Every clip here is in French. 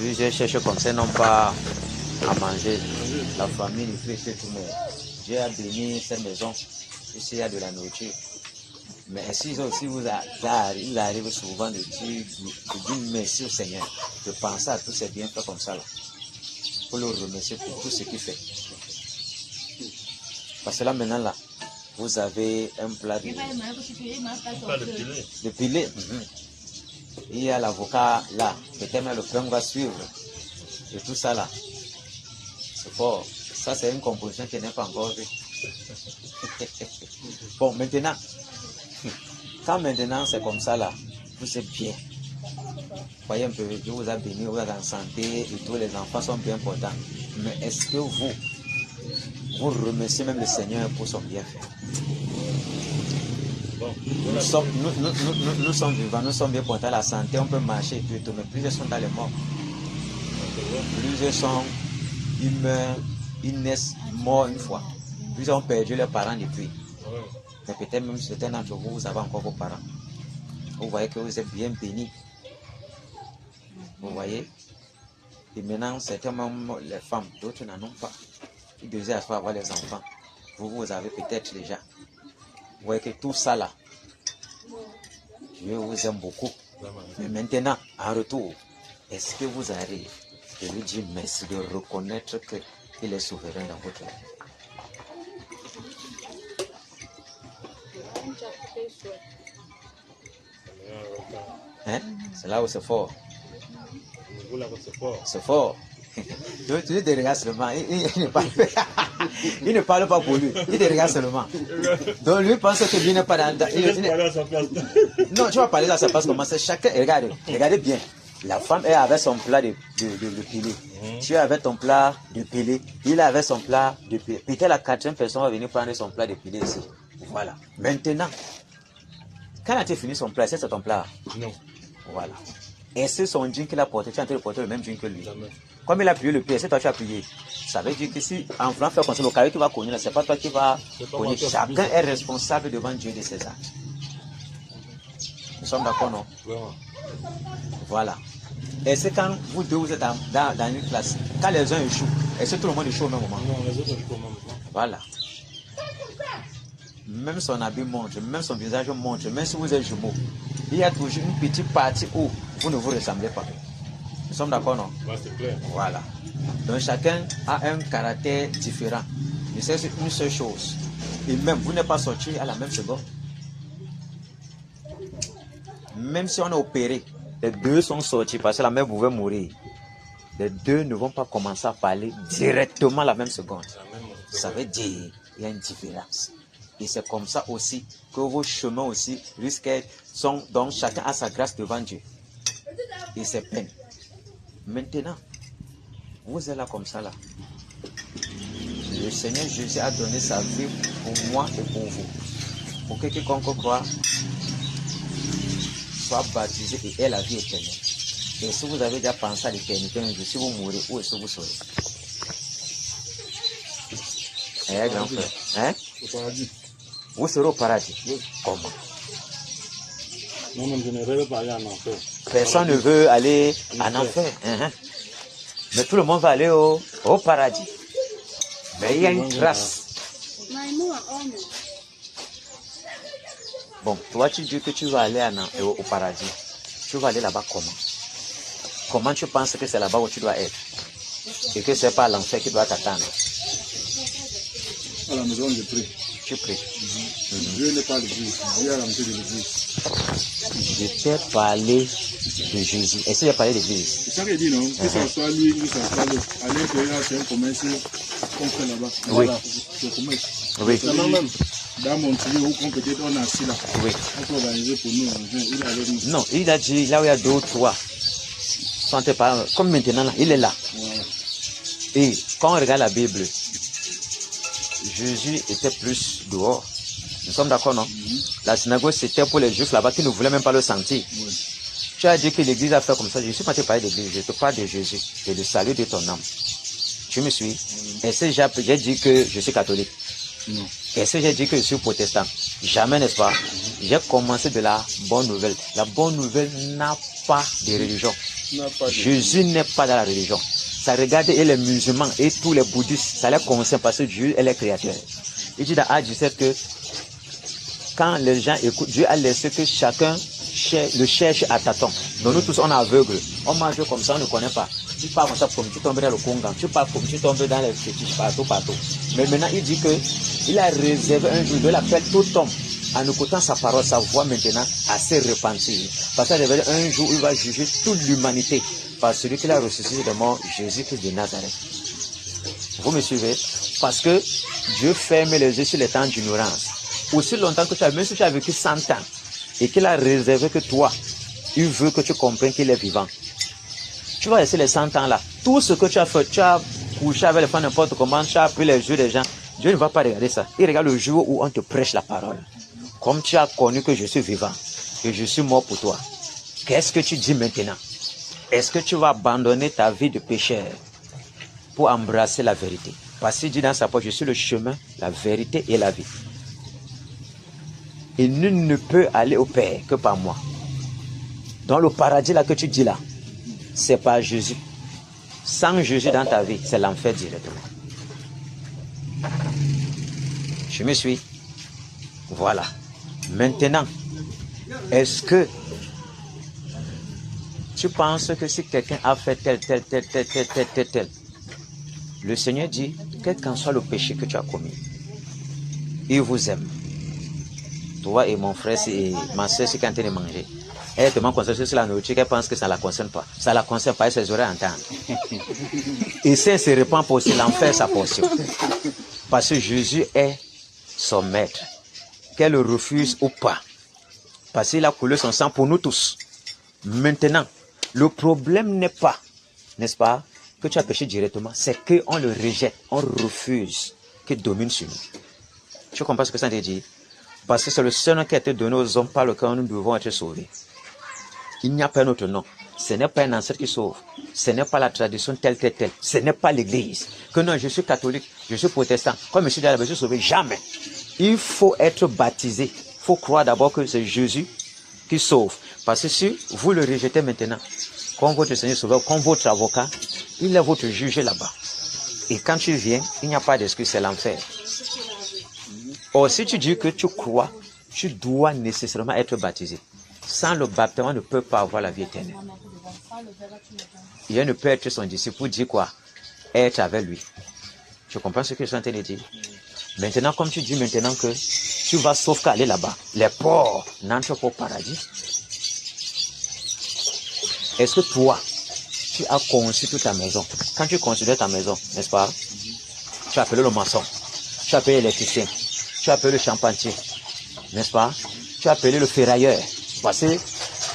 Plusieurs chercheurs comme ça n'ont pas à manger. La famille, il fait tout, mais Dieu a béni cette maison. Ici, il y a de la nourriture. Mais ainsi aussi, il arrive souvent de dire merci au Seigneur, de penser à tous ces bienfaits comme ça, là, pour le remercier pour tout ce qu'il fait. Parce que là, maintenant, là, vous avez un plat de pilé. Il y a l'avocat là, peut-être même le pain va suivre. Et tout ça là. C'est fort. Ça, c'est une composition qui n'est pas encore vue. Bon, maintenant, quand maintenant c'est comme ça là, vous êtes bien. Voyez un peu, Dieu vous a béni, vous êtes en santé et tous les enfants sont bien portants. Mais est-ce que vous remerciez même le Seigneur pour son bienfait? Nous sommes vivants, nous sommes bien portants à la santé, on peut marcher et tout, mais plusieurs sont dans les morts. Plusieurs sont, ils meurent, ils naissent morts une fois. Plusieurs ont perdu leurs parents depuis. Mais peut-être même certains d'entre vous, vous avez encore vos parents. Vous voyez que vous êtes bien bénis. Vous voyez? Et maintenant, certains même les femmes, d'autres n'en ont pas. Ils désirent avoir les enfants. Vous avez peut-être déjà. Vous voyez que tout ça là, Dieu vous aime beaucoup. Mais maintenant, en retour, est-ce que vous arrivez de lui dire merci, de reconnaître qu'il est souverain dans votre vie? Hein? C'est là où c'est fort. C'est fort. Tu te regardes seulement. Il ne parle pas pour lui. Il te regarde seulement. Donc lui pense que lui n'est pas dans... Non, tu vas parler à sa place comment c'est. Chacun, regardez bien. La femme est avec son plat de pilé. Tu avais ton plat de pilé. Il avait son plat de pilé. Peut-être la quatrième personne va venir prendre son plat de pilé ici. Voilà. Maintenant, quand as-tu fini son plat, c'est ton plat? Non. Voilà. Et c'est son jean qu'il a porté. Tu es en train de porter le même jean que lui. Jamais. Comme il a plié le pied, c'est toi qui as plié. Ça veut dire que si en voulant faire comme ça, le carré qui va cogner, c'est pas toi qui va cogner. Chacun est responsable devant Dieu de ses actes. Nous sommes d'accord, non? Voilà. Et c'est quand vous deux vous êtes dans une classe, quand les uns échouent, est-ce que tout le monde échoue au même moment? Non, les autres échouent au même moment. Voilà. Même son habit montre, même son visage montre, même si vous êtes jumeaux, il y a toujours une petite partie où vous ne vous ressemblez pas. Nous sommes d'accord, non? C'est clair. Voilà. Donc chacun a un caractère différent. Mais c'est une seule chose. Et même, vous n'êtes pas sorti à la même seconde. Même si on a opéré, les deux sont sortis parce que la mère pouvait mourir. Les deux ne vont pas commencer à parler directement la même seconde. Ça veut dire qu'il y a une différence. Et c'est comme ça aussi que vos chemins aussi risquent sont, donc chacun a sa grâce devant Dieu. Et ses peines. Maintenant, vous êtes là comme ça là. Le Seigneur Jésus a donné sa vie pour moi et pour vous. Pour que quiconque croit soit baptisé et ait la vie éternelle. Et si vous avez déjà pensé à l'éternité, si vous mourrez, où est-ce que vous serez? Grand frère. Hein? Au paradis. Vous serez au paradis. Oui. Comment? Moi-même, je ne veux pas aller en enfer. Personne ne veut aller en enfer. Mais tout le monde va aller au paradis. Mais il y a une grâce. Bon, toi tu dis que tu vas aller au paradis. Tu vas aller là-bas comment? Comment tu penses que c'est là-bas où tu dois être? Et que c'est pas l'enfer qui doit t'attendre? À la maison, je prie. Tu pries. Dieu n'est pas l'église. Dieu a l'entrée de l'église. Je t'ai parlé de Jésus. Est-ce que j'ai parlé d'église? C'est ça qu'il dit, non? Que ça soit lui ou ça soit l'autre. À l'intérieur, c'est un commerce qu'on fait là-bas. Oui. Voilà, c'est commerce. Oui. Même dans mon tuyau, où peut-être on a assis là. Oui. On peut organiser pour nous. Il est avec nous. Non, il a dit là où il y a deux ou trois. Comme maintenant, là, il est là. Voilà. Et quand on regarde la Bible, Jésus était plus dehors. Nous sommes d'accord, non? La synagogue, c'était pour les Juifs là-bas qui ne voulaient même pas le sentir. Oui. Tu as dit que l'église a fait comme ça. Je ne suis pas te parler d'église, je te parle de Jésus et le salut de ton âme. Tu me suis? Est-ce que j'ai dit que je suis catholique? Non. Est-ce que j'ai dit que je suis protestant? Jamais, n'est-ce pas? J'ai commencé de la bonne nouvelle. La bonne nouvelle n'a pas de religion. Jésus n'est pas dans la religion. Ça regarde et les musulmans et tous les bouddhistes, ça les concerne parce que Dieu est le créateur. Il dit dans Acte 17 que quand les gens écoutent, Dieu a laissé que chacun le cherche à tâtons. Donc nous tous on est aveugles. On mange comme ça, on ne connaît pas. Tu parles comme ça comme tu tombes dans le Congo, tu parles comme tu tombes dans les fétiches partout. Mais maintenant il dit que il a réservé un jour de l'appel tout homme. En écoutant sa parole, sa voix maintenant assez repentie. Parce qu'il y a un jour où il va juger toute l'humanité par celui qu'il a ressuscité de mort, Jésus-Christ de Nazareth. Vous me suivez? Parce que Dieu ferme les yeux sur les temps d'ignorance. Aussi longtemps que tu as, même si tu as vécu 100 ans, et qu'il a réservé que toi, il veut que tu comprennes qu'il est vivant. Tu vas laisser les 100 ans là. Tout ce que tu as fait, tu as couché avec les femmes n'importe comment, tu as pris les yeux des gens. Dieu ne va pas regarder ça. Il regarde le jour où on te prêche la parole. Comme tu as connu que je suis vivant, que je suis mort pour toi, qu'est-ce que tu dis maintenant? Est-ce que tu vas abandonner ta vie de pécheur pour embrasser la vérité? Parce qu'il dit dans sa parole, je suis le chemin, la vérité et la vie. Et nul ne peut aller au Père que par moi. Dans le paradis là que tu dis là, c'est pas Jésus. Sans Jésus dans ta vie, c'est l'enfer directement. Je me suis. Voilà. Maintenant, est-ce que tu penses que si quelqu'un a fait tel, le Seigneur dit, quel qu'en soit le péché que tu as commis, il vous aime. Toi et mon frère et ma soeur, c'est quand tu es manger. Elle est tellement concentrée sur la nourriture qu'elle pense que ça ne la concerne pas. Ça ne la concerne pas, elle ses oreilles entendent. Et si elle se répand pour aussi l'enfer sa portion. Parce que Jésus est son maître. Qu'elle le refuse ou pas. Parce qu'il a coulé son sang pour nous tous. Maintenant, le problème n'est pas, n'est-ce pas, que tu as péché directement. C'est qu'on le rejette, on refuse qu'il domine sur nous. Tu comprends ce que ça veut dire? Parce que c'est le seul nom qui a été donné aux hommes par lequel nous devons être sauvés. Il n'y a pas un autre nom. Ce n'est pas un ancêtre qui sauve. Ce n'est pas la tradition telle. Ce n'est pas l'église. Que non, je suis catholique, je suis protestant. Comme je suis dans la je suis sauvé. Jamais. Il faut être baptisé. Il faut croire d'abord que c'est Jésus qui sauve. Parce que si vous le rejetez maintenant, comme votre Seigneur sauveur, comme votre avocat, il est votre juge là-bas. Et quand tu viens, il n'y a pas d'excuse, c'est l'enfer. Or, si tu dis que tu crois, tu dois nécessairement être baptisé. Sans le baptême, on ne peut pas avoir la vie éternelle. Il ne peut être son disciple pour dire quoi? Être avec lui. Tu comprends ce que je suis en train de dire? Maintenant, comme tu dis maintenant que tu vas sauf qu'aller là-bas, les pauvres n'entrent pas au paradis. Est-ce que toi, tu as conçu toute ta maison? Quand tu considères ta maison, n'est-ce pas? Tu as appelé le maçon, tu as appelé l'électricien, tu as appelé le charpentier, n'est-ce pas? Tu as appelé le ferrailleur, parce que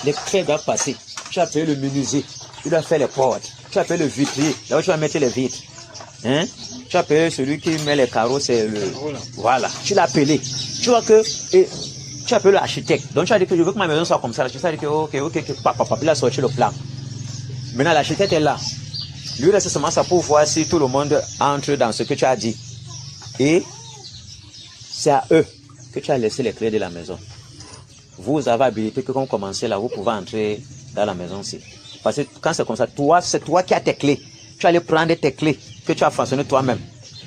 les faits doivent passer. Tu as appelé le menuisier, il doit faire les portes. Tu as appelé le vitrier, là où tu vas mettre les vitres. Hein? Tu as appelé celui qui met les carreaux, c'est le... Voilà, tu l'as appelé. Tu vois que... Et tu as appelé l'architecte. Donc tu as dit que je veux que ma maison soit comme ça. L'architecte a dit que ok, papa, il a sorti le plan. Maintenant l'architecte est là. Lui, c'est seulement ça pour voir si tout le monde entre dans ce que tu as dit. Et c'est à eux que tu as laissé les clés de la maison. Vous avez habilité que quand vous commencez là, vous pouvez entrer dans la maison-ci. Parce que quand c'est comme ça, toi, c'est toi qui as tes clés. Tu allais prendre tes clés que tu as façonnées toi-même.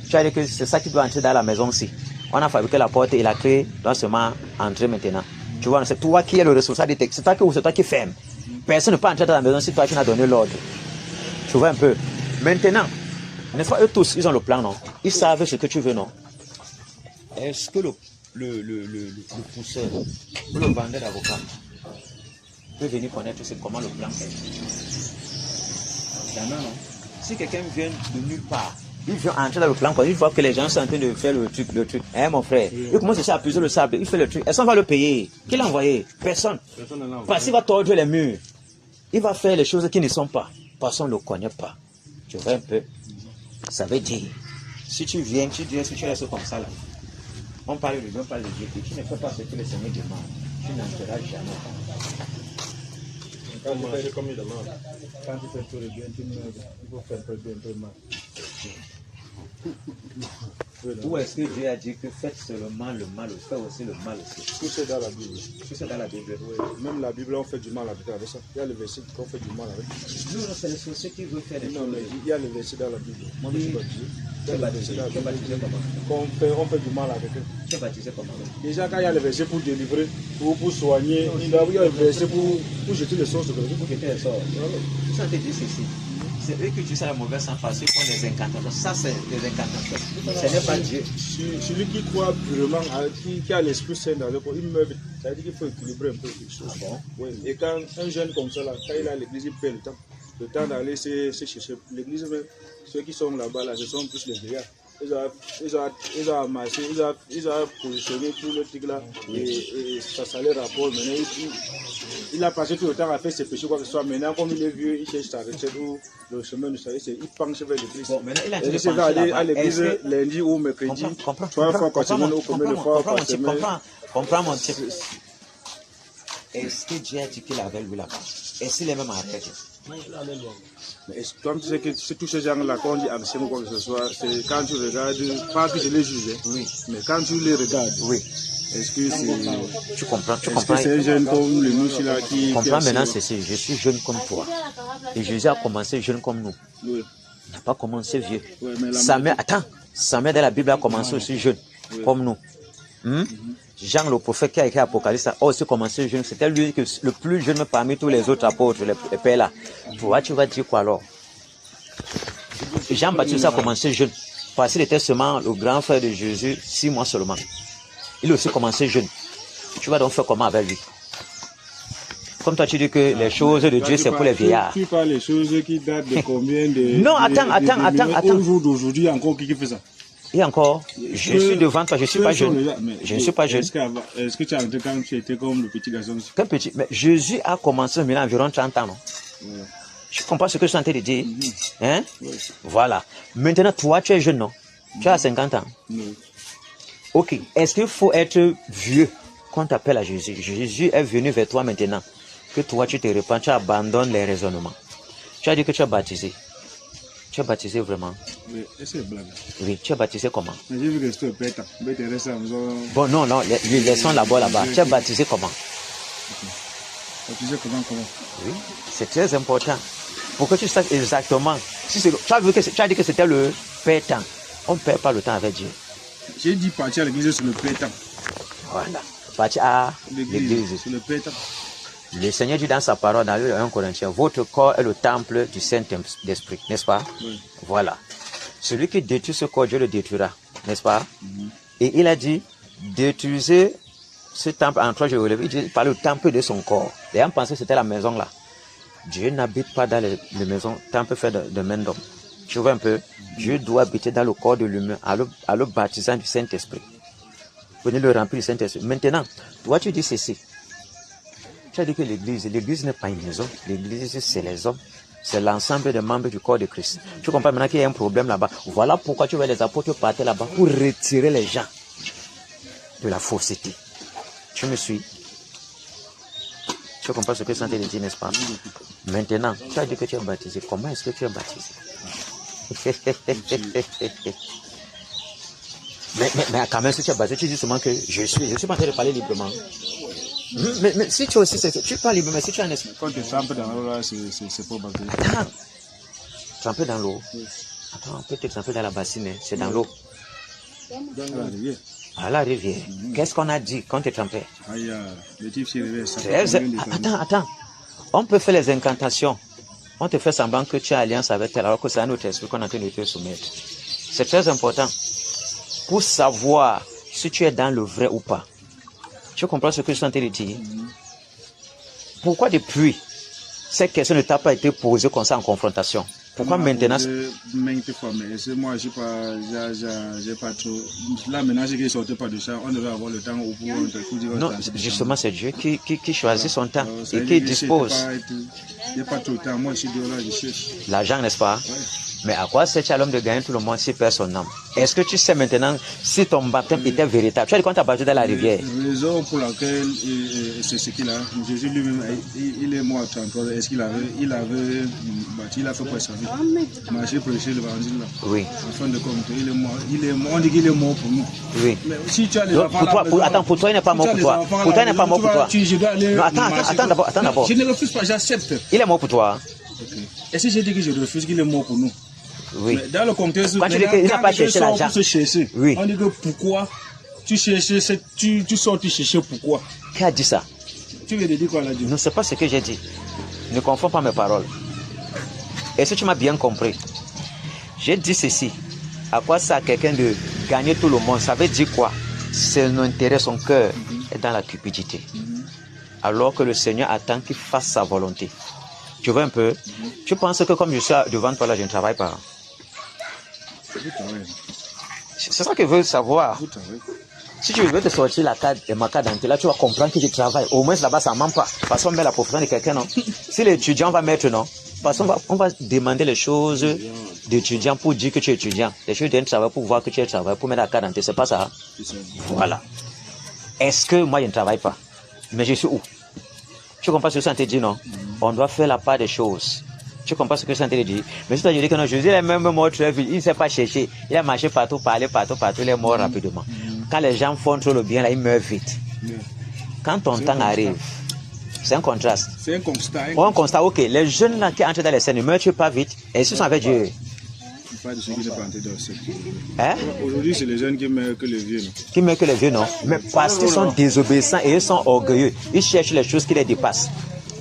Tu as dit que c'est ça qui doit entrer dans la maison-ci. On a fabriqué la porte et la clé doit seulement entrer maintenant. Tu vois, c'est toi qui es le responsable. C'est toi qui ferme. Personne ne peut entrer dans la maison si toi tu n'as donné l'ordre. Tu vois un peu. Maintenant, n'est-ce pas, eux tous, ils ont le plan, non? Ils savent ce que tu veux, non? Est-ce que le pousseur ou le vendeur d'avocat peut venir connaître comment le plan est? Non. Si quelqu'un vient de nulle part, il vient entrer dans le plan, il voit que les gens sont en train de faire le truc. Hein, mon frère? Il commence à puiser le sable, il fait le truc. Est-ce qu'on va le payer? Qui l'a envoyé? Personne. Parce qu'il va tordre les murs. Il va faire les choses qui ne sont pas. Parce qu'on ne le connaît pas. Tu vois un peu? Ça veut dire, si tu viens, si tu restes comme ça là, on parle de Dieu, on parle de Dieu, et tu ne fais pas ce que le Seigneur demande, tu n'entreras jamais. Quand tu fais comme il demande, quand tu fais tout le bien, tu meurs, il faut faire un peu de mal. Où est-ce que Dieu a dit que faites seulement le mal, faites aussi le mal aussi? Tout c'est dans la Bible. Tout c'est dans la Bible. Oui. Même la Bible, on fait du mal avec ça. Il y a le verset qu'on fait du mal avec. Non, c'est le sorcier qui veut faire des Non, choses. mais il y a le verset dans la Bible. Moi, je suis baptisé. Tu es baptisé comment? On fait du mal avec eux. Tu es baptisé comment? Déjà, quand il y a le verset pour délivrer, pour soigner, il y a le verset pour jeter les sorts. Pour jeter les sorts. Ça te dit ceci. C'est eux qui utilisent la mauvaise sang parce qu'ils font des incantations. Ça, c'est des incantations. Ce n'est pas Dieu. Celui qui croit purement, qui a l'Esprit Saint dans le corps, il meurt. Ça veut dire qu'il faut équilibrer un peu les choses. Ah bon? Oui. Et quand un jeune comme ça, là, quand il est à l'église, il perd le temps. Le temps d'aller se chercher. L'église, même, ceux qui sont là-bas, là, ce sont plus les vieillards. Ils ont amassé, ils ont positionné tout le truc là et ça les rapports. Maintenant, il a passé tout le temps à faire ses péchés, quoi que ce soit. Maintenant, comme il est vieux, il cherche sa retraite ou le chemin de sa vie, il penche vers l'église. Bon, maintenant, il a dit il va aller à l'église lundi ou mercredi, 3 fois par semaine ou combien de fois par semaine. Comprends mon type. Est-ce que Dieu a dit qu'il avait lui là-bas? Est-ce qu'il est même arrêté? Mais comme tu sais que tous ces gens-là, quand on dit ancien ou quoi que ce soit, c'est quand tu regardes, pas que je les juge, oui, mais quand tu les regardes, oui. Est-ce que c'est. Tu comprends? Est-ce que c'est un jeune comme le nous là qui. Comprends maintenant, c'est je suis jeune comme toi. Et Jésus a commencé jeune comme nous. Oui. Il n'a pas commencé vieux. Oui, Samuel dans la Bible a commencé aussi jeune, comme nous. Jean le prophète qui a écrit Apocalypse a aussi commencé jeune. C'était lui le plus jeune parmi tous les autres apôtres, les pères là. Toi, tu vas dire quoi alors? Jean-Baptiste a commencé jeune. Parce qu'il était seulement le grand frère de Jésus, 6 mois seulement. Il a aussi commencé jeune. Tu vas donc faire comment avec lui? Comme toi, tu dis que les choses de Dieu, c'est pour les vieillards. Tu parles des choses qui datent de combien de. Non, attends. Au jour d'aujourd'hui, encore qui fait ça? Et encore, je suis devant toi, je ne suis pas jeune. Je ne suis pas jeune. Est-ce que tu as entendu quand tu étais comme le petit garçon? Quel petit? Mais Jésus a commencé il y a environ 30 ans, non? Ouais. Je comprends ce que je suis en train de dire. Hein? Ouais. Voilà. Maintenant, toi, tu es jeune, non? Tu as 50 ans. Non. Ok. Est-ce qu'il faut être vieux qu'on t'appelle à Jésus? Jésus est venu vers toi maintenant. Que toi, tu te repens, tu abandonnes les raisonnements. Tu as dit que tu es baptisé. Tu es baptisé vraiment? Mais est-ce que c'est blague? Oui, tu es baptisé comment? Mais j'ai vu que c'était pétant. Bon, non, laissons là-bas. Tu es baptisé comment? Baptisé comment? Oui, c'est très important. Pour que tu saches exactement. Si tu as dit que c'était le pétant. On ne perd pas le temps avec Dieu. J'ai dit partir à l'église sur le pétant. Voilà. Partir à l'église. Sur le pétant. Le Seigneur dit dans sa parole, dans le 1 Corinthiens, votre corps est le temple du Saint-Esprit, n'est-ce pas? Oui. Voilà. Celui qui détruit ce corps, Dieu le détruira, n'est-ce pas? Et il a dit, détruisez ce temple en 3 jours. Il parlait du temple de son corps. Les gens pensaient que c'était la maison là. Dieu n'habite pas dans les maisons, temple fait de main d'homme. Tu vois un peu? Dieu doit habiter dans le corps de l'humain, à le baptisant du Saint-Esprit. Venez le remplir du Saint-Esprit. Maintenant, toi tu dis ceci. Tu as dit que l'église n'est pas une maison. L'église, c'est les hommes. C'est l'ensemble des membres du corps de Christ. Tu comprends maintenant qu'il y a un problème là-bas. Voilà pourquoi tu vois les apôtres partir là-bas pour retirer les gens de la fausseté. Tu me suis? Tu comprends ce que ça te dit, n'est-ce pas? Maintenant, tu as dit que tu es baptisé. Comment est-ce que tu es baptisé? mais quand même, si tu es baptisé, tu dis seulement que je suis pas en train de parler librement. Mais si tu aussi, tu parles librement, mais si tu as un esprit. Quand tu trempes dans l'eau, là, c'est pas baptisé. Attends, tremper dans l'eau. Attends, on peut te tremper dans la bassine, c'est dans l'eau. Dans la rivière. À la rivière. Qu'est-ce qu'on a dit quand tu trempais? Le type s'est réveillé. Attends. On peut faire les incantations. On te fait semblant que tu as alliance avec elle, alors que c'est un autre esprit qu'on est en train de te soumettre. C'est très important pour savoir si tu es dans le vrai ou pas. Tu comprends ce que je suis en train de dire? Pourquoi depuis cette question ne t'a pas été posée comme ça en confrontation? Pourquoi maintenant? Maintes fois, mais moi, j'ai pas trop. Là, maintenant, je ne sortais pas de ça. On devait avoir le temps au pouvoir. Non, justement, c'est Dieu qui choisit son temps et qui dispose. Il n'y a pas trop de temps. Moi, je suis dehors là, je cherche. L'argent, n'est-ce pas? Ouais. Mais à quoi sert-il à l'homme de gagner tout le monde s'il perd son âme? Est-ce que tu sais maintenant si ton baptême était véritable? Tu as dit quand tu as battu dans la rivière. La raison pour laquelle c'est ce qu'il a, Jésus lui-même, il est mort à 33 ans. Est-ce qu'il avait battu, il a fait quoi sa vie? Marcher, prêcher l'évangile là. Oui. Afin de compter, il est mort, on dit qu'il est mort pour nous. Oui. Mais si tu as les Donc, enfants pour toi, là, attends, pour toi, il n'est pas mort pour toi. Pour toi, il n'est pas mort pour toi. Je dois aller. Non, attends d'abord. Je ne refuse pas, j'accepte. Il est mort pour toi. Okay. Et si j'ai dit que je refuse qu'il est mort pour nous? Oui. Mais dans le contexte, quand tu dis qu'il n'a pas cherché l'argent, oui. On dit que pourquoi tu cherches, tu sors, tu cherches pourquoi? Qui a dit ça? Tu veux dire quoi là? Non, c'est pas ce que j'ai dit. Ne confonds pas mes paroles. Est-ce que tu m'as bien compris? J'ai dit ceci. À quoi ça quelqu'un de gagner tout le monde? Ça veut dire quoi? Son intérêt, son cœur est dans la cupidité. Alors que le Seigneur attend qu'il fasse sa volonté. Tu vois un peu? Tu penses que comme je suis devant toi là, je ne travaille pas? C'est ça que je veux savoir. Si tu veux te sortir ma carte d'identité, là tu vas comprendre que je travaille. Au moins là-bas ça ne ment pas. Parce qu'on met la profession de quelqu'un, non? Si l'étudiant va mettre, non? Parce qu'on va demander les choses d'étudiant pour dire que tu es étudiant. Les choses d'un travail pour voir que tu es travail, pour mettre la carte d'identité, c'est pas ça? Voilà. Est-ce que moi je ne travaille pas? Mais je suis où? Tu comprends ce que ça te dit, non? On doit faire la part des choses. Tu comprends ce que ça te dit? Mais si tu dis que non, Jésus est même mort très vite, il ne s'est pas cherché. Il a marché partout, parlé partout, il est mort rapidement. Quand les gens font trop le bien, là, ils meurent vite. Quand ton temps arrive, c'est un contraste. C'est un constat. On constate, ok, les jeunes là qui entrent dans les scènes ne meurent pas vite, et ils sont avec Dieu. Pas de ceux qui ne sont pas entrés dans le scène. Hein? Aujourd'hui, c'est les jeunes qui meurent que les vieux. Non? Qui meurent que les vieux, non? Mais parce qu'ils sont désobéissants et ils sont orgueilleux, ils cherchent les choses qui les dépassent.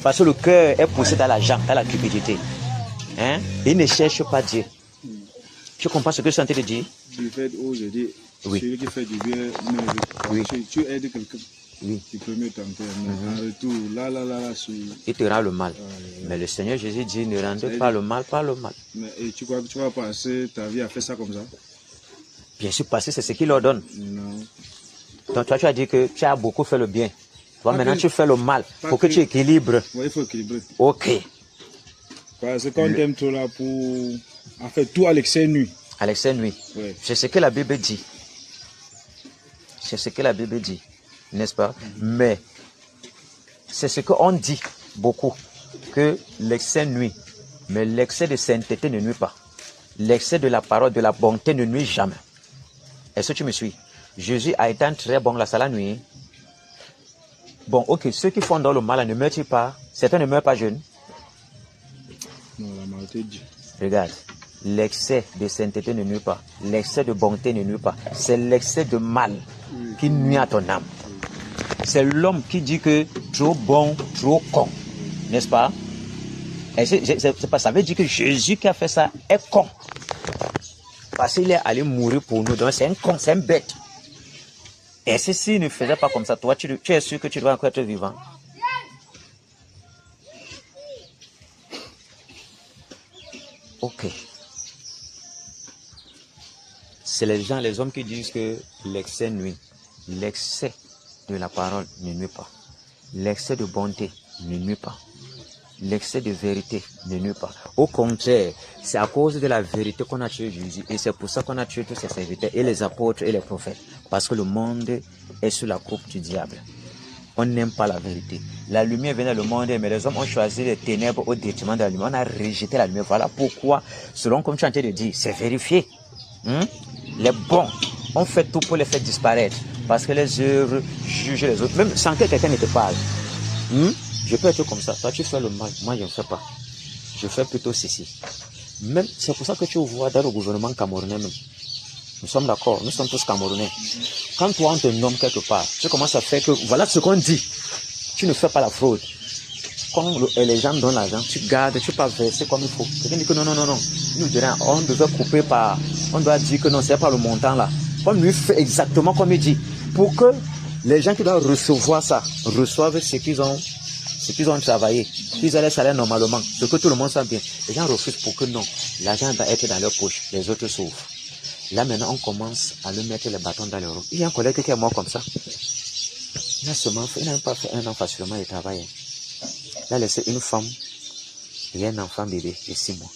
Parce que le cœur est poussé dans la jambe, dans la cupidité. Hein? Ils ne cherchent pas Dieu. Tu comprends ce que je suis en train de dire? Du fait où je dis, oui. Celui qui fait du bien, oui. Tu aides quelqu'un. Oui. Tu peux mieux tenter, mais en retour, là, il te rend le mal. Mais le Seigneur Jésus dit, ne rendez pas le mal par le mal. Mais et tu crois que tu vas passer ta vie à faire ça comme ça? Bien sûr, parce que c'est ce qu'il leur donne. Non. Donc toi, tu as dit que tu as beaucoup fait le bien. Toi, maintenant, tu fais le mal. Pour que tu équilibres. Oui, il faut équilibrer. Ok. Parce que quand tu aimes tout là pour... En fait, tout à l'excès nuit. À l'excès nuit. Oui. C'est ce que la Bible dit. C'est ce que la Bible dit. N'est-ce pas? Mais c'est ce qu'on dit beaucoup, que l'excès nuit. Mais l'excès de sainteté ne nuit pas. L'excès de la parole, de la bonté ne nuit jamais. Est-ce que tu me suis? Jésus a été un très bon, la salle nuit. Bon, ok, ceux qui font dans le mal ne meurent pas. Certains ne meurent pas jeunes. Non, la majorité dit. Regarde, l'excès de sainteté ne nuit pas. L'excès de bonté ne nuit pas. C'est l'excès de mal qui nuit à ton âme. C'est l'homme qui dit que trop bon, trop con. N'est-ce pas? Et c'est pas ça veut dire que Jésus qui a fait ça est con. Parce qu'il est allé mourir pour nous. Donc c'est un con, c'est un bête. Et s'il ne faisait pas comme ça, toi, tu es sûr que tu dois encore être vivant. Ok. C'est les hommes qui disent que l'excès nuit. L'excès de la parole ne nuit pas. L'excès de bonté ne nuit pas. L'excès de vérité ne nuit pas. Au contraire, c'est à cause de la vérité qu'on a tué Jésus. Et c'est pour ça qu'on a tué tous ses serviteurs, et les apôtres et les prophètes. Parce que le monde est sous la coupe du diable. On n'aime pas la vérité. La lumière vient dans le monde, mais les hommes ont choisi les ténèbres au détriment de la lumière. On a rejeté la lumière. Voilà pourquoi, selon comme tu es en train de dire, c'est vérifié. Les bons, on fait tout pour les faire disparaître. Parce que les œuvres jugent les autres. Même sans que quelqu'un ne te parle. Je peux être comme ça. Toi, tu fais le mal. Moi, je ne fais pas. Je fais plutôt ceci. Même, c'est pour ça que tu vois dans le gouvernement camerounais même. Nous sommes d'accord. Nous sommes tous Camerounais. Quand toi, on te nomme quelque part, tu commences à faire que, voilà ce qu'on dit. Tu ne fais pas la fraude. Quand les gens donnent l'argent, tu gardes, tu peux verser comme il faut. Quelqu'un dit que non. Nous dirons, on devait couper par, on doit dire que non, c'est pas le montant là. On lui fait exactement comme il dit. Pour que les gens qui doivent recevoir ça, reçoivent ce qu'ils ont travaillé. Qu'ils aient les salaires normalement. Ce que tout le monde sent bien. Les gens refusent pour que non. L'argent va être dans leur poche. Les autres s'ouvrent. Là maintenant, on commence à lui mettre les bâtons dans les roues. Il y a un collègue qui est mort comme ça. Il n'a même pas fait un an facilement, il travaille. Il a laissé une femme et un enfant bébé de 6 mois.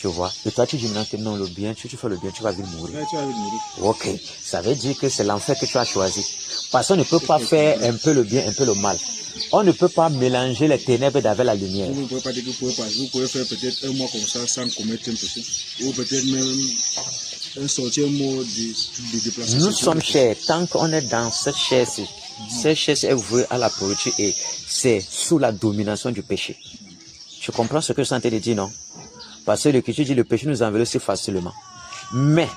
Tu vois. Et toi, tu dis maintenant que non, le bien, tu fais le bien, tu vas vite mourir. Ouais, tu vas vite mourir. Ok. Ça veut dire que c'est l'enfer que tu as choisi. Parce qu'on ne peut pas faire un peu le bien, un peu le mal. On ne peut pas mélanger les ténèbres avec la lumière. Vous ne pouvez pas dire que vous pouvez faire peut-être un mois comme ça sans commettre un péché. Ou peut-être même un sortir un mot de déplacement. Nous sommes chers. Tant qu'on est dans cette chair-ci, cette chair est vouée à la pourriture et c'est sous la domination du péché. Tu comprends ce que je suis en train de dire, non? Parce que l'Écriture dit le péché nous enveloppe si facilement. Mais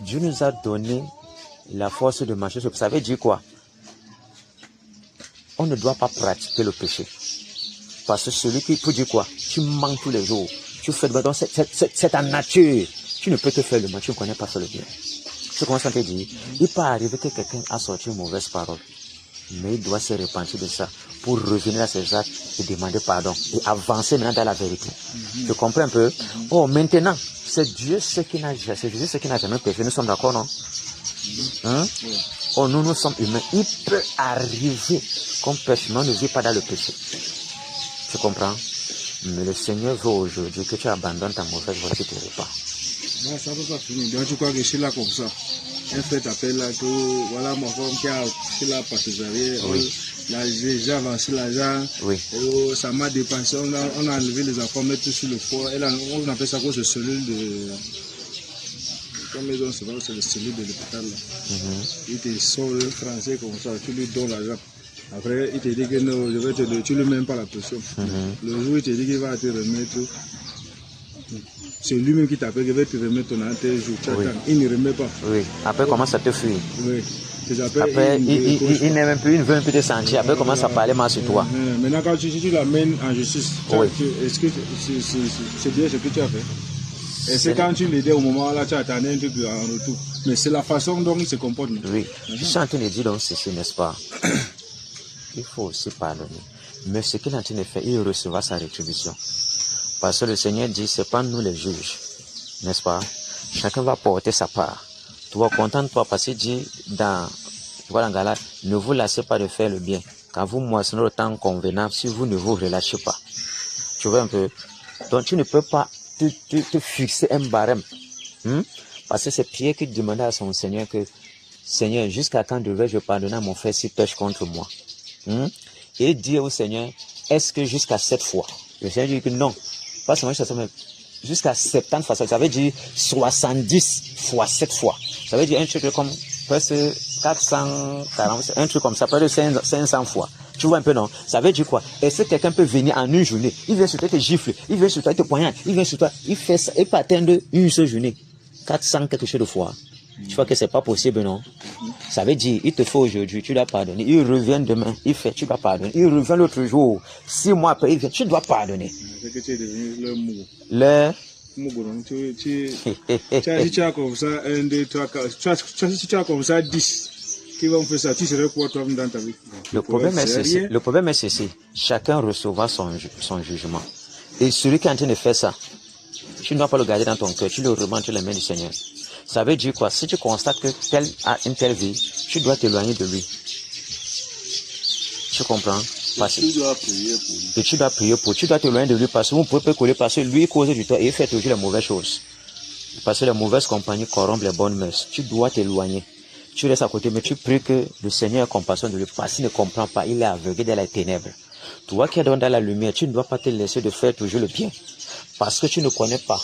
Dieu nous a donné la force de marcher. Ça veut dire quoi? On ne doit pas pratiquer le péché. Parce que celui qui peut dire quoi? Tu manques tous les jours. Tu fais le mal. C'est ta nature. Tu ne peux te faire le mal. Tu ne connais pas faire le bien. Je commence à te dire, il peut arriver que quelqu'un a sorti une mauvaise parole. Mais il doit se repentir de ça pour revenir à ses actes et demander pardon et avancer maintenant dans la vérité. Tu comprends un peu? Oh, maintenant, c'est Dieu ce qui n'a jamais péché. Nous sommes d'accord, non? Hein? Oh, nous sommes humains. Il peut arriver qu'on pêche, mais on ne vit pas dans le péché. Tu comprends? Mais le Seigneur veut aujourd'hui que tu abandonnes ta mauvaise voie, tu te repars. Non, ça ne peut pas finir. Donc, tu crois que je suis là comme ça. Un fait appelle là que voilà ma femme qui a passé oui. Là, j'ai avancé l'argent. Oui. Ça m'a dépensé. On a enlevé les enfants, mettre tout sur le foie. On appelle ça quoi, ce cellule de. Comme ils ont souvent, c'est le cellule de l'hôpital. Il te sort le français comme ça, tu lui donnes l'argent. Après, il te dit que non, je vais te donner, tu ne lui mets pas la pression. Le jour où il te dit qu'il va te remettre, c'est lui-même qui t'appelle, qu'il va te remettre ton tel jour. Oui. Il ne remet pas. Oui. Après, comment ça te fuit? Oui. Après, il n'est même plus, il ne veut même plus te sentir. Après, commence à parler mal sur toi. Maintenant, quand tu l'amènes en justice, oui. Est-ce que c'est bien ce que tu as fait? Et c'est quand tu l'aidais au moment là, tu attendais un truc en retour. Mais c'est la façon dont il se comporte. Oui. Je suis en train de dire donc ceci, n'est-ce pas? Il faut aussi pardonner. Mais ce qu'il est en train de faire, il recevra sa rétribution. Parce que le Seigneur dit, c'est pas nous les juges, n'est-ce pas? Chacun va porter sa part. Toi, contente-toi parce qu'il dit dans Galate, ne vous lassez pas de faire le bien. Quand vous moissonnez au temps convenable, si vous ne vous relâchez pas. Tu vois un peu? Donc tu ne peux pas te fixer un barème. Parce que c'est Pierre qui demandait à son Seigneur que, Seigneur, jusqu'à quand devrais-je pardonner à mon frère s'il pêche contre moi? Et dire au Seigneur, est-ce que jusqu'à 7 fois? Le Seigneur dit que non, pas seulement jusqu'à 70 fois. Ça veut dire 70 fois 7 fois. Ça veut dire un truc comme presque 440, un truc comme ça, près de 500 fois. Tu vois un peu, non? Ça veut dire quoi? Est-ce que quelqu'un peut venir en une journée? Il vient sur toi, il te gifle, il vient sur toi, il te poignarde, il vient sur toi, il fait ça, il peut atteindre une seule journée. 400 quelque chose de fois. Tu vois que c'est pas possible, non? Ça veut dire, il te faut aujourd'hui, tu dois pardonner. Il revient demain, il fait, tu dois pardonner. Il revient l'autre jour, 6 mois après, il vient, tu dois pardonner. C'est que tu es devenu le mou. Le Mou, tu as comme ça, 1, 2, 3, 4. Tu as comme ça 10. Qui vont faire ça? Tu serais quoi toi dans ta vie? Le problème est ceci. Chacun recevra son jugement. Et celui qui est en train de faire ça, tu ne dois pas le garder dans ton cœur, tu le remets entre les mains du Seigneur. Ça veut dire quoi? Si tu constates que tel a une telle vie, tu dois t'éloigner de lui. Tu comprends? Tu dois prier pour lui. Et tu dois prier pour lui. Tu dois t'éloigner de lui parce que vous ne pouvez pas coller parce que lui cause du tort et il fait toujours les mauvaises choses. Parce que les mauvaises compagnies corrompent les bonnes mœurs. Tu dois t'éloigner. Tu restes à côté, mais tu pries que le Seigneur ait compassion de lui parce qu'il ne comprend pas. Il est aveuglé dans les ténèbres. Toi qui es dans la lumière, tu ne dois pas te laisser de faire toujours le bien. Parce que tu ne connais pas.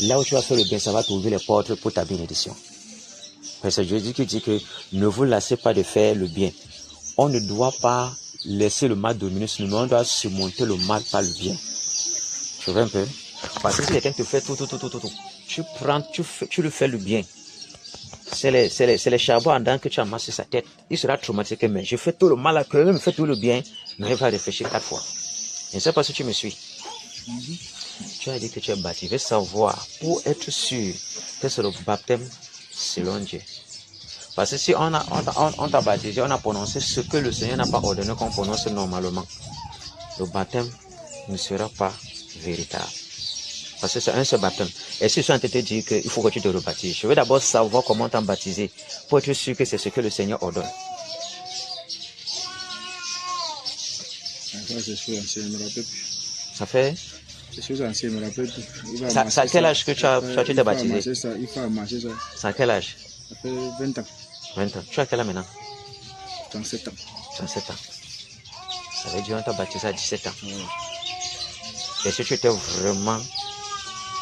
Là où tu vas faire le bien, ça va t'ouvrir les portes pour ta bénédiction. Parce que Jésus qui dit que ne vous lassez pas de faire le bien. On ne doit pas laisser le mal dominer sur nous, on doit surmonter le mal par le bien. Tu vois un peu? Parce que si quelqu'un te fait tout, tu lui fais le bien. C'est les charbons en dents que tu amasses sur sa tête. Il sera traumatisé, mais je fais tout le mal à cœur, il me fait tout le bien, mais il va réfléchir 4 fois. Je ne sais pas si tu me suis. Tu as dit que tu es baptisé. Je veux savoir, pour être sûr que c'est le baptême selon Dieu. Parce que si on t'a baptisé, on a prononcé ce que le Seigneur n'a pas ordonné qu'on prononce normalement, le baptême ne sera pas véritable. Parce que c'est un seul baptême. Et si je suis en train de te dire qu'il faut que tu te rebaptises, je veux d'abord savoir comment t'en baptiser pour être sûr que c'est ce que le Seigneur ordonne. Ça fait? Les choses anciennes, me rappelle tout. C'est à quel âge que tu t'es baptisé? Il faut amasser ça. C'est à quel âge? Ça fait 20 ans. 20 ans. Tu as quel âge maintenant? 37 ans. 37 ans. Ça veut dire qu'on t'a baptisé à 17 ans. Ouais. Est-ce que tu étais vraiment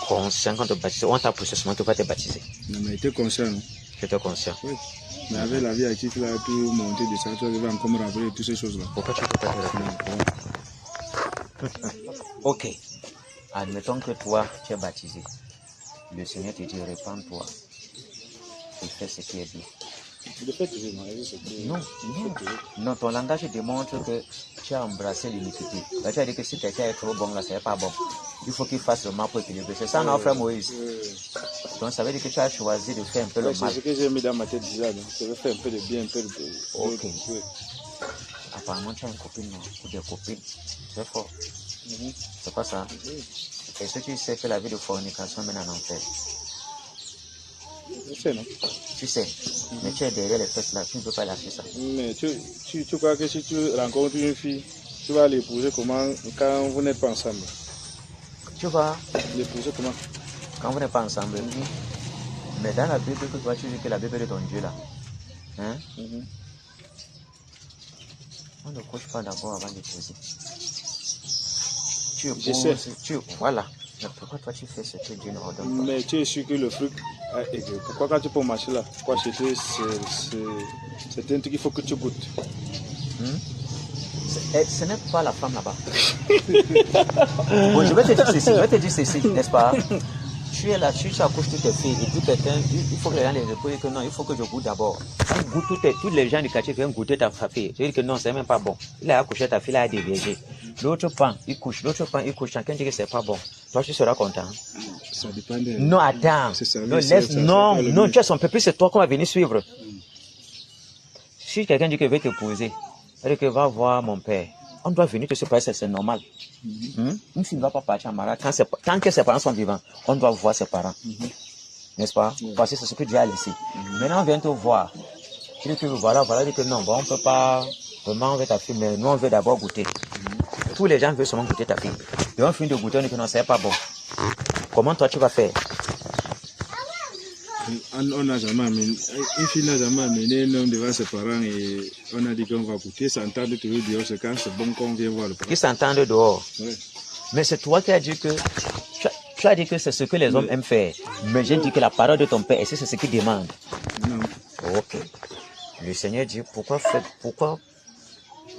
conscient quand tu t'es baptisé? On t'a poussé seulement tu vas te baptiser? Non, mais j'étais conscient, non? Tu étais conscient? Oui. Mais avec la vie active, là, tout monter de ça, tu vas encore me rappeler toutes ces choses-là. Pourquoi tu ne peux pas te rappeler? Ok. Admettons que toi, tu es baptisé. Le Seigneur te dit, répands-toi. Et fais ce qui est bien. Le fait que j'ai marié, c'est que... Non, non, ton langage démontre que tu as embrassé l'iniquité. Tu as dit que si quelqu'un est trop bon, là, ce n'est pas bon. Il faut qu'il fasse le mal pour équilibrer. C'est ça, notre frère Moïse. Donc, ça veut dire que tu as choisi de faire un peu le mal. C'est ce que j'ai mis dans ma tête déjà. Je vais faire un peu de bien, un peu de... Ok. Apparemment, tu as une copine, non? Ou des copines. C'est fort. C'est pas ça. Est-ce que tu sais que la vie de fornication mène en enfer? Je sais, non? Tu sais. Mais tu es derrière les fesses là, tu ne peux pas lâcher ça. Mais tu crois que si tu rencontres une fille, tu vas l'épouser comment quand vous n'êtes pas ensemble? Tu vas l'épouser comment? Quand vous n'êtes pas ensemble. Mais dans la Bible, que toi tu dis que la Bible est de ton Dieu là. Hein? On ne couche pas d'abord avant d'épouser. Je sais. Voilà. Mais pourquoi toi tu fais ce que Dieu ne ordonne pas? Mais tu es sûr que le fruit a aidé. Pourquoi quand tu peux marcher là? Pourquoi c'est un truc qu'il faut que tu goûtes. Ce n'est pas la femme là-bas. Bon, je vais te dire ceci, n'est-ce pas? Tu es là, tu accouches toutes tes filles, et puis quelqu'un, il faut que les gens les épousent, que non, il faut que je goûte d'abord. Tu goûtes tous les gens du quartier viennent goûter ta fille. Tu dis que non, c'est même pas bon. Il a accouché ta fille, il a déviégé. L'autre pan, il couche, chacun dit que c'est pas bon. Toi, tu seras content. Ça dépend de... Non, attends. Non, tu as son peuple, c'est toi qu'on va venir suivre. Si quelqu'un dit qu'il veut t'épouser, c'est-à-dire que va voir mon père. On doit venir te séparer, c'est normal. Une fille ne va pas partir en mariage tant que ses parents sont vivants. On doit voir ses parents. N'est-ce pas? Parce que c'est ce que Dieu a laissé. Maintenant, on vient te voir. Tu dis que voilà, dit que non, bon, on ne peut pas vraiment enlever ta fille, mais nous, on veut d'abord goûter. Tous les gens veulent seulement goûter ta fille. Et on finit de goûter, on dit que non, c'est pas bon. Comment toi, tu vas faire? On n'a jamais amené, une fille n'a jamais amené un homme devant ses parents et on a dit qu'on va goûter, s'entendre toujours dehors, c'est quand c'est bon qu'on vient voir le parent. Ils s'entendent dehors. Oui. Mais c'est toi qui as dit que, tu as dit que c'est ce que les hommes aiment faire. Mais j'ai dit que la parole de ton père, est-ce que c'est ce qu'il demande? Non. Ok. Le Seigneur dit, pourquoi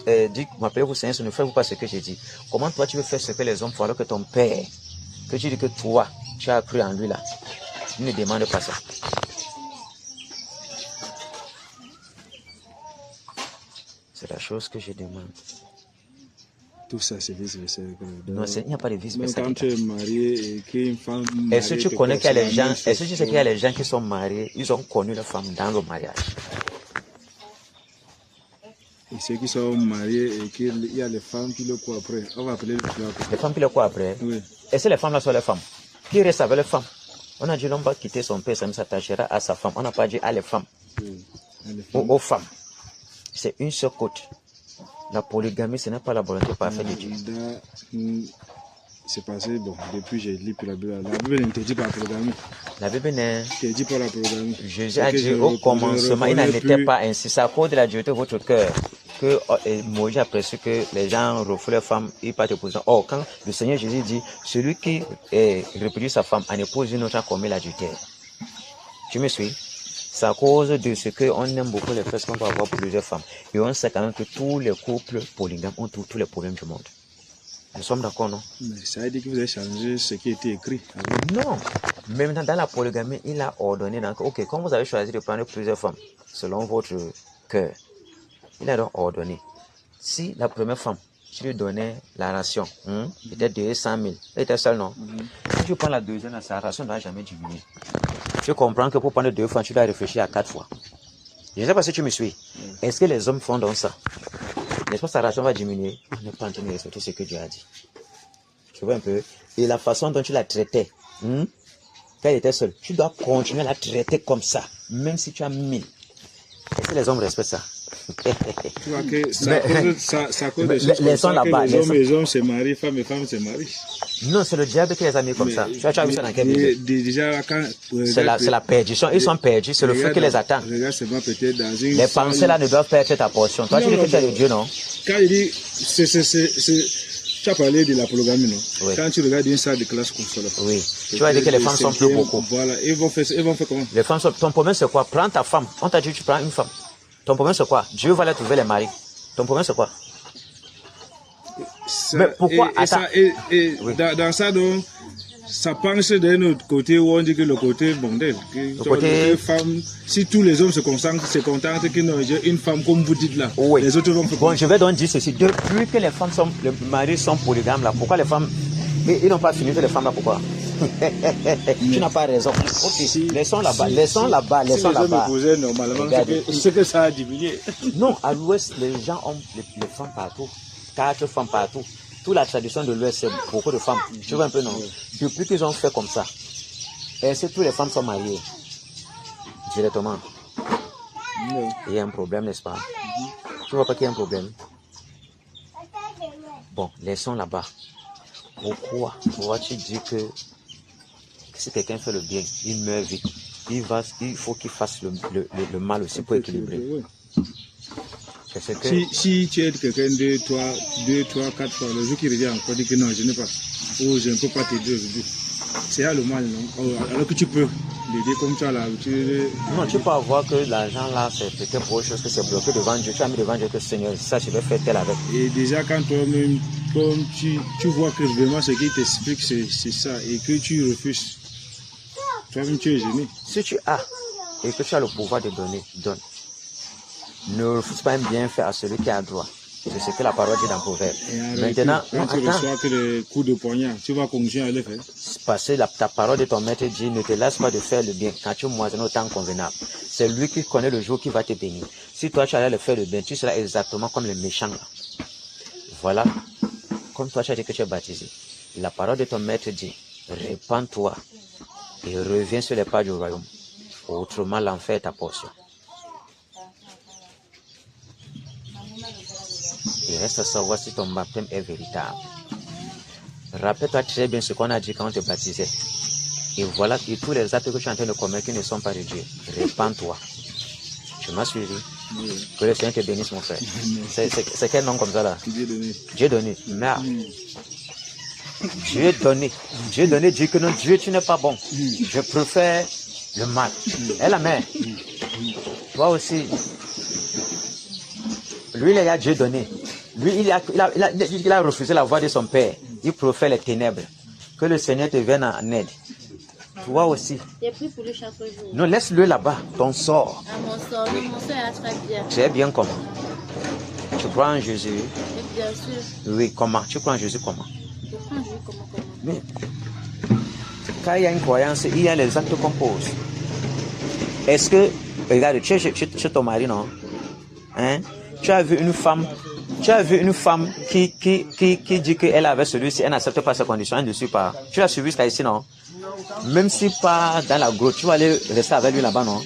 dit, m'appelez-vous Seigneur, ne faites-vous pas ce que j'ai dit. Comment toi tu veux faire ce que les hommes font alors que ton père, que tu dis que toi, tu as cru en lui là, il ne demande pas ça. C'est la chose que je demande. Tout ça, c'est vice-versa. Non, il n'y a pas de vice-versa. Même quand tu es marié et qu'une femme... Est-ce que tu connais qu'il y a les gens, est-ce que tu sais qu'il y a les gens qui sont mariés, ils ont connu leur femme dans le mariage? Et ceux qui sont mariés et qu'il y a les femmes qui le croient après. On va appeler les femmes qui le croient après? Oui. Est-ce que les femmes là sont les femmes? Qui reste avec les femmes? On a dit l'homme va quitter son père, ça ne s'attachera à sa femme. On n'a pas dit à les femmes. Oui. Aux femmes. C'est une seule côte. La polygamie, ce n'est pas la volonté parfaite de Dieu. C'est passé, bon, depuis j'ai lu la Bible. La Bible n'interdit pas la polygamie. La Bible n'interdit pas la polygamie. Jésus a dit au commencement, il n'en était pas ainsi. C'est à cause de la dureté de votre cœur que Moïse a précisé que les gens refusent les femmes, ils partent épouser. Or, quand le Seigneur Jésus dit, celui qui répudie sa femme en épouse une autre a commis l'adultère. Tu me suis? C'est à cause de ce qu'on aime beaucoup les fesses qu'on peut avoir plusieurs femmes. Et on sait quand même que tous les couples polygames ont tous les problèmes du monde. Nous sommes d'accord, non? Mais ça veut dire que vous avez changé ce qui était écrit. Non. Mais maintenant, dans la polygamie, il a ordonné. Donc, ok, quand vous avez choisi de prendre plusieurs femmes, selon votre cœur, il a donc ordonné. Si la première femme, tu lui donnais la ration, peut-être de 100 000, elle était seule, non? Si tu prends la deuxième, sa ration ne va jamais diminuer. Tu comprends que pour prendre 2 fois, tu dois réfléchir à 4 fois. Je ne sais pas si tu me suis. Est-ce que les hommes font donc ça? N'est-ce pas, sa ration va diminuer? On n'est pas en train de respecter ce que Dieu a dit. Tu vois un peu? Et la façon dont tu la traitais, quand elle était seule, tu dois continuer à la traiter comme ça, même si tu as 1000. Est-ce que les hommes respectent ça? Tu vois que ça cause des choses les comme ça là-bas, que les hommes se marient, femmes et femmes se marient. Non, c'est le diable qui les a mis comme ça. Tu as vu ça dans quel vidéo? Déjà, quand... C'est la perdition. Ils sont perdus, c'est le feu qui les attend. Regarde seulement peut-être dans une... Les pensées là ne doivent pas être ta portion. Toi, tu dis que tu es le Dieu, non? Quand il dit... Tu as parlé de la polygamie, non? Oui. Quand tu regardes une salle de classe comme ça, là, oui. Tu as dit que les femmes sont plus beaucoup. Voilà. Ils vont faire comment? Les femmes sont... Ton problème, c'est quoi? Prends ta femme. On t'a dit que tu prends une femme. Ton problème, c'est quoi? Dieu va leur trouver les maris. Ton problème, c'est quoi? Mais pourquoi? Oui. Dans ça, donc, ça penche d'un autre côté où on dit que le côté bondel. Le côté femme, si tous les hommes se contentent qu'ils n'ont une femme comme vous dites là, oui. Les autres vont faire. Bon, je vais donc dire ceci. Depuis que les maris sont polygames là, pourquoi les femmes, ils n'ont pas fini que les femmes là, pourquoi? Tu n'as pas raison. Okay. Laissons là-bas, laissons là-bas, laissons là-bas. Normalement, c'est que ça a diminué. Non, à l'ouest, les gens ont les femmes partout. 4 femmes partout. Toute la tradition de l'Ouest, c'est beaucoup de femmes. Tu vois un peu, non? Depuis qu'ils ont fait comme ça, est-ce que toutes les femmes sont mariées directement? Non. Il y a un problème, n'est-ce pas? Tu vois pas qu'il y a un problème? Bon, laissons là-bas. Pourquoi tu dis que si quelqu'un fait le bien, il meurt vite. Il faut qu'il fasse le mal aussi pour équilibrer. Si tu aides quelqu'un 2, 3, 4 fois, le jour qui revient encore dit que non, je n'ai pas, ou je ne peux pas t'aider aujourd'hui, c'est là le mal, non? Alors que tu peux l'aider comme ça là. Non, tu peux avoir que l'argent là, c'est peut-être pour autre chose que c'est bloqué devant Dieu. Tu as mis devant Dieu que Seigneur, ça je vais faire tel avec. Et déjà quand toi-même, comme tu vois que vraiment ce qui t'explique c'est ça et que tu refuses, toi-même tu es gêné. Si tu as et que tu as le pouvoir de donner, donne. Ne refuse pas un bienfait à celui qui a droit. C'est ce que la parole dit dans Proverbe. Maintenant, quand tu reçois que des coups de poignard, tu vas continuer à le faire. Parce que ta parole de ton maître dit, ne te laisse pas de faire le bien quand tu moissonnes au temps convenable. C'est lui qui connaît le jour qui va te bénir. Si toi tu allais le faire le bien, tu seras exactement comme les méchants là. Voilà. Comme toi tu as dit que tu es baptisé. La parole de ton maître dit, répands-toi et reviens sur les pas du royaume. Autrement l'enfer est ta portion. Il reste à savoir si ton baptême est véritable. Rappelle-toi très bien ce qu'on a dit quand on te baptisait. Et voilà que tous les actes que tu es en train de commettre qui ne sont pas de Dieu. Répands-toi. Tu m'as suivi? Oui. Que le Seigneur te bénisse, mon frère. C'est quel nom comme ça là? Dieu donné. Dieu donné. Merde. Dieu donné. Dieu donné dit que non, Dieu, tu n'es pas bon. Je préfère le mal. Et la mère. Toi aussi. Lui, il a Dieu donné. Lui, il a refusé la voix de son père. Il profère les ténèbres. Que le Seigneur te vienne en aide. Toi aussi. J'ai pris pour lui chaque jour. Non, laisse-le là-bas. Ton sort. Ah, mon sort est très bien. Tu es bien comment? Tu crois en Jésus? Bien sûr. Oui, comment? Tu crois en Jésus comment? Je crois en Jésus comment? Mais, quand il y a une croyance, il y a les actes qu'on pose. Est-ce que, regarde, tu es chez ton mari, non? Hein? Tu as vu une femme qui dit qu'elle avait celui-ci, elle n'accepte pas ses conditions, elle ne suit pas. Tu l'as suivi jusqu'à ici, non? Même si pas dans la grotte, tu vas aller rester avec lui là-bas, non?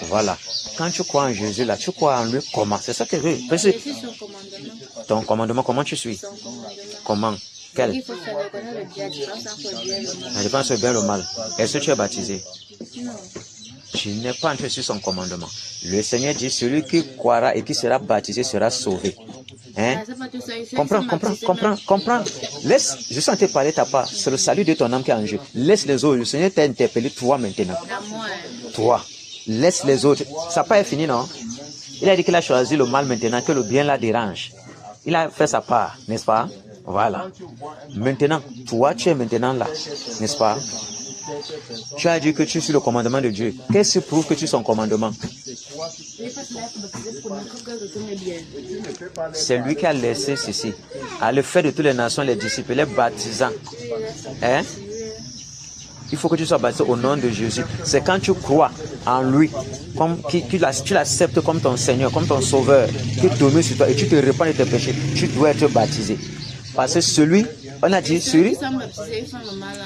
Voilà. Quand tu crois en Jésus, là, tu crois en lui comment? C'est ça que je veux. Je suis son commandement. Ton commandement, comment tu suis? Son commandement. Comment? Quel? Il faut faire reconnaître le bien, la défense est bien le mal. Est-ce que tu es baptisé? Non. Tu n'es pas entré sur son commandement. Le Seigneur dit, celui qui croira et qui sera baptisé sera sauvé. Hein? Comprends. Laisse, je suis en train de parler ta part. C'est le salut de ton âme qui est en jeu. Laisse les autres. Le Seigneur t'a interpellé, toi maintenant. Toi. Laisse les autres. Ça n'a pas fini, non? Il a dit qu'il a choisi le mal maintenant, que le bien la dérange. Il a fait sa part, n'est-ce pas? Voilà. Maintenant, toi, tu es maintenant là, n'est-ce pas? Tu as dit que tu suis le commandement de Dieu. Qu'est-ce qui prouve que tu es son commandement? C'est lui qui a laissé ceci. À le fait de toutes les nations, les disciples, les baptisants. Hein? Il faut que tu sois baptisé au nom de Jésus. C'est quand tu crois en lui, comme tu l'acceptes comme ton Seigneur, comme ton Sauveur, qui domine sur toi et tu te répands de tes péchés, tu dois être baptisé. Parce que celui, on a dit, celui...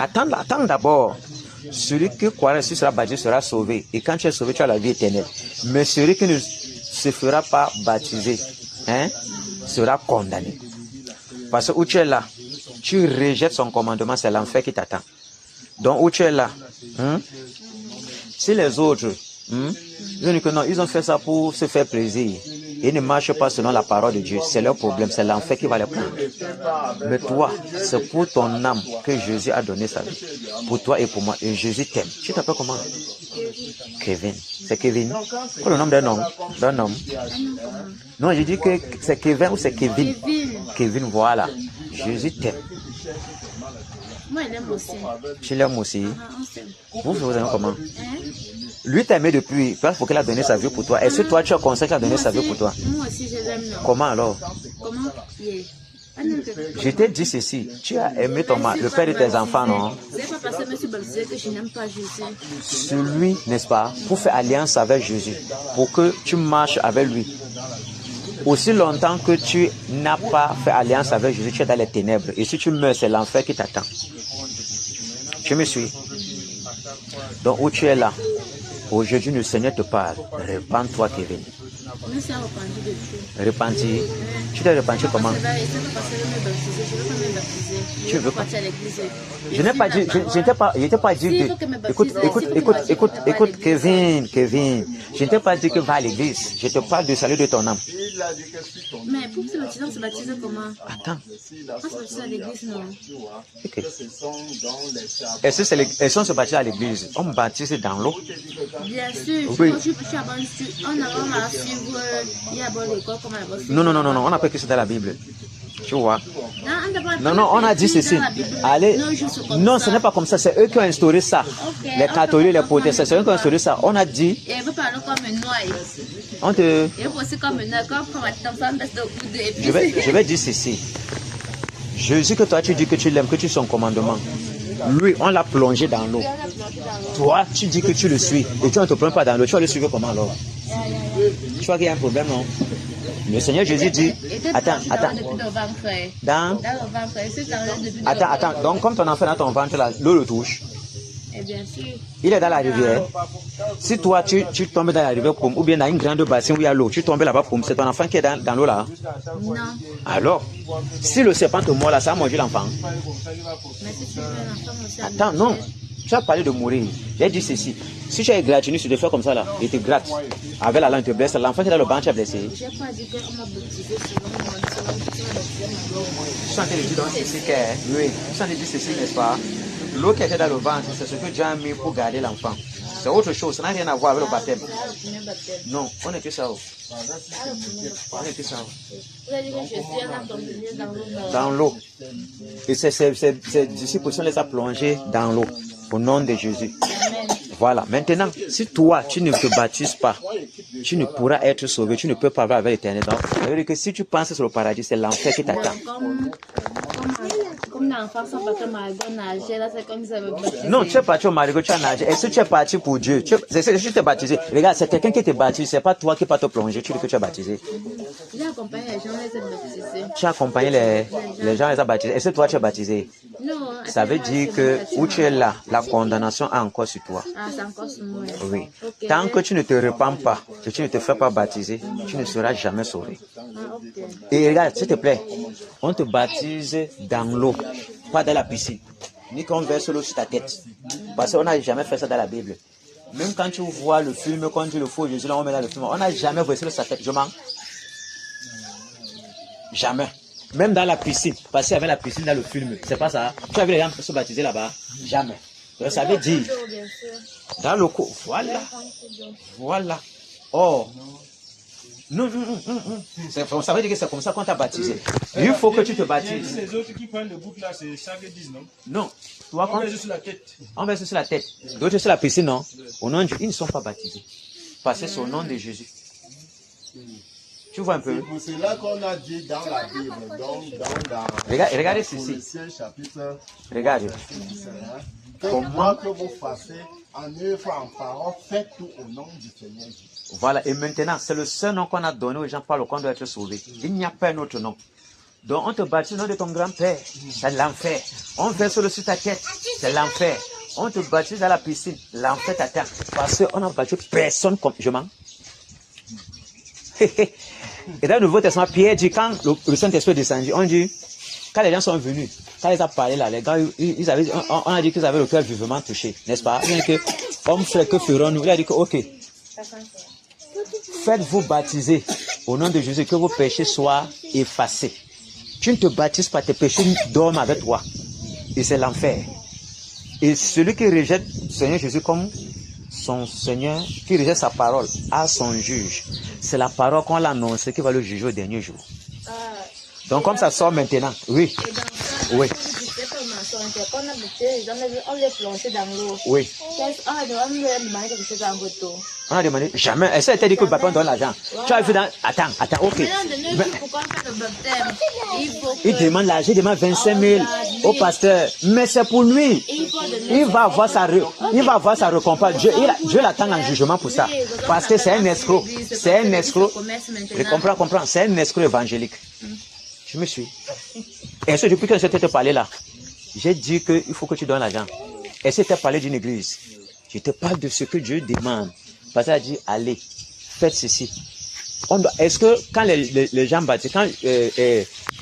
Attends d'abord. Celui qui croira, celui sera baptisé, sera sauvé. Et quand tu es sauvé, tu as la vie éternelle. Mais celui qui ne se fera pas baptiser, hein, sera condamné. Parce que où tu es là, tu rejettes son commandement, c'est l'enfer qui t'attend. Donc où tu es là, si les autres, ils disent que non, ils ont fait ça pour se faire plaisir. Ils ne marchent pas selon la parole de Dieu. C'est leur problème, c'est l'enfer qui va les prendre. Mais toi, c'est pour ton âme que Jésus a donné sa vie. Pour toi et pour moi. Et Jésus t'aime. Tu t'appelles comment? Kevin. C'est Kevin. Quel est le nom d'un homme? D'un homme. Non, je dis que c'est Kevin ou c'est Kevin? Kevin, voilà. Jésus t'aime. Moi, je l'aime aussi. Tu l'aimes aussi? On Vous aimez comment? Lui t'aimait depuis, parce qu'il a donné sa vie pour toi. Est-ce que toi tu as conscience qu'il a donné sa vie pour toi? Moi aussi, je l'aime. Comment alors? Comment? Je t'ai dit ceci, tu as aimé ton mari, le père de tes enfants, non? C'est pas parce que M. baptisé que je n'aime pas Jésus. Celui, n'est-ce pas, pour faire alliance avec Jésus, pour que tu marches avec lui. Aussi longtemps que tu n'as pas fait alliance avec Jésus, tu es dans les ténèbres. Et si tu meurs, c'est l'enfer qui t'attend. Tu me suis? Donc où tu es là, aujourd'hui le Seigneur te parle. Repends-toi, Kevin. Je me suis repenti de tout. Repenti. Tu t'es repenti comment? Tu veux partir à l'église? Je n'ai pas dit, je n'étais pas dit écoute, Kevin, je ne t'ai pas dit que va à l'église. Je te parle du salut de ton âme. Mais pour se baptiser, on se baptise comment? Attends. On se baptise à l'église, non? Ok. Est-ce qu'on se baptise à l'église? On baptise dans l'eau? Bien sûr. Oui. On a suivre, il y a bon l'école, comment on va suivre? Non, on n'a pas que c'est dans la Bible. Tu vois? Non, on a dit ceci. Allez. Non, ce n'est pas comme ça. C'est eux qui ont instauré ça. Okay. Les catholiques, les protestants, c'est eux qui ont instauré ça. On a dit. Et vous parlez comme un noyau. On te. Et vous aussi comme un noyau. Quand on va baisse au bout de. Je vais dire ceci. Jésus que toi tu dis que tu l'aimes, que tu es son commandement. Lui, on l'a plongé dans l'eau. Toi, tu dis que tu le suis. Et tu ne te prends pas dans l'eau. Tu vas le suivre comment alors? Tu vois qu'il y a un problème, non? Le Seigneur Jésus dit, attends. Attends. Donc, comme ton enfant est dans ton ventre, là, l'eau le touche. Bien sûr. Il est dans la rivière. Si toi, tu tombes dans la rivière, ou bien dans une grande bassine où il y a l'eau, tu tombes là-bas, c'est ton enfant qui est dans l'eau là. Non. Alors, si le serpent te mord là, ça a mangé l'enfant. Mais si tu veux un enfant aussi. Attends, non. Tu as parlé de mourir. J'ai dit ceci. Si tu es égratigné, tu te fais comme ça là, il te gratte. Avec la langue, il te blesse. L'enfant qui est dans le banc, tu es blessé. Je n'ai pas dit qu'on m'a baptisé selon Tu sens qu'il dit donc ceci que, oui, tu sens qu'il dit ceci, n'est-ce pas? L'eau qui était dans le ventre, c'est ce que Dieu a mis pour garder l'enfant. C'est autre chose, ça n'a rien à voir avec le baptême. Non, on est que ça. On est que ça. Vous avez dit que je suis dans l'eau. Dans l'eau. Et ces disciples les a plongés dans l'eau. Au nom de Jésus. Voilà. Maintenant, si toi, tu ne te baptises pas, tu ne pourras être sauvé, tu ne peux pas avoir avec l'éternel. Donc, ça veut dire que si tu penses sur le paradis, c'est l'enfer qui t'attend. Comme l'enfant sans baptême, on nageait, là, c'est comme ça. Non, tu es parti au marigot, tu as nagé. Est-ce que tu es parti pour Dieu? Tu t'es baptisé. Regarde, c'est quelqu'un qui t'est baptisé, c'est pas toi qui vas te plonger, tu dis que tu es baptisé. J'ai accompagné les gens, les baptisés. Tu as accompagné les gens, les as baptisés. Est-ce que toi, tu es baptisé? Non. Ça veut dire que où tu es là, la condamnation est encore sur toi. Ah, c'est encore sur moi. Oui. Okay. Tant que tu ne te repens pas, que tu ne te fais pas baptiser, tu ne seras jamais sauvé. Ah, okay. Et regarde, s'il te plaît, on te baptise dans l'eau, pas dans la piscine. Ni qu'on verse l'eau sur ta tête. Parce qu'on n'a jamais fait ça dans la Bible. Même quand tu vois le film, quand tu le fous, Jésus, là, on met dans le film, on n'a jamais versé l'eau sur ta tête. Je mens. Jamais. Même dans la piscine. Parce qu'il y avait la piscine dans le film. C'est pas ça. Tu as vu les gens se baptiser là-bas? Jamais. Donc, ça veut dire, dans le coup, voilà. Oh. Non. Ça veut dire que c'est comme ça qu'on t'a baptisé. Il faut que tu te baptises. Les autres qui prennent le bouc là, c'est chaque 10, non? Non. Toi, On met sur la tête. On verse sur la tête. D'autres sur la piscine, non? Au nom de Dieu, ils ne sont pas baptisés. Parce que c'est au nom de Jésus. Tu vois un peu? C'est cela qu'on a dit dans la Bible. Regardez ceci. Chapitre. Regarde. Comment que vous fassiez en œuvre, en parole, faites tout au nom du Seigneur Jésus. Voilà, et maintenant, c'est le seul nom qu'on a donné aux gens par lequel on doit être sauvé. Il n'y a pas un autre nom. Donc, on te baptise au nom de ton grand-père, c'est l'enfer. On verse le sur ta tête, c'est l'enfer. On te baptise dans la piscine, l'enfer t'attend. Parce qu'on n'a baptisé personne comme je mens. Et dans le Nouveau Testament, Pierre dit, quand le Saint-Esprit est descendu, on dit, quand les gens sont venus, quand ils ont parlé là, les gars, on a dit qu'ils avaient le cœur vivement touché, n'est-ce pas? Il a dit que, homme frère, que ferons-nous? Il a dit que, ok, faites-vous baptiser au nom de Jésus, que vos péchés soient effacés. Tu ne te baptises pas, tes péchés dorment avec toi. Et c'est l'enfer. Et celui qui rejette Seigneur Jésus comme son Seigneur, qui rejette sa parole, a son juge. C'est la parole qu'on l'a annoncée qui va le juger au dernier jour. Donc comme ça sort maintenant, oui. Oui. On les plongeait dans l'eau. Oui. On a demandé, jamais. Et ça a été dit que le papa donne l'argent. Tu as vu dans... Attends, ok. Il demande l'argent, il demande 25 000 au pasteur. Mais c'est pour lui. Il va avoir sa récompense. Dieu l'attend en jugement pour ça. Parce que c'est un escroc. C'est un escroc. Je comprends. C'est un escroc évangélique. Je me suis. Et c'est depuis que je t'ai parlé là. J'ai dit qu'il faut que tu donnes l'argent. Et si tu as parlé d'une église, je te parle de ce que Dieu demande. Parce qu'il a dit, allez, faites ceci. Est-ce que quand les gens baptisent, quand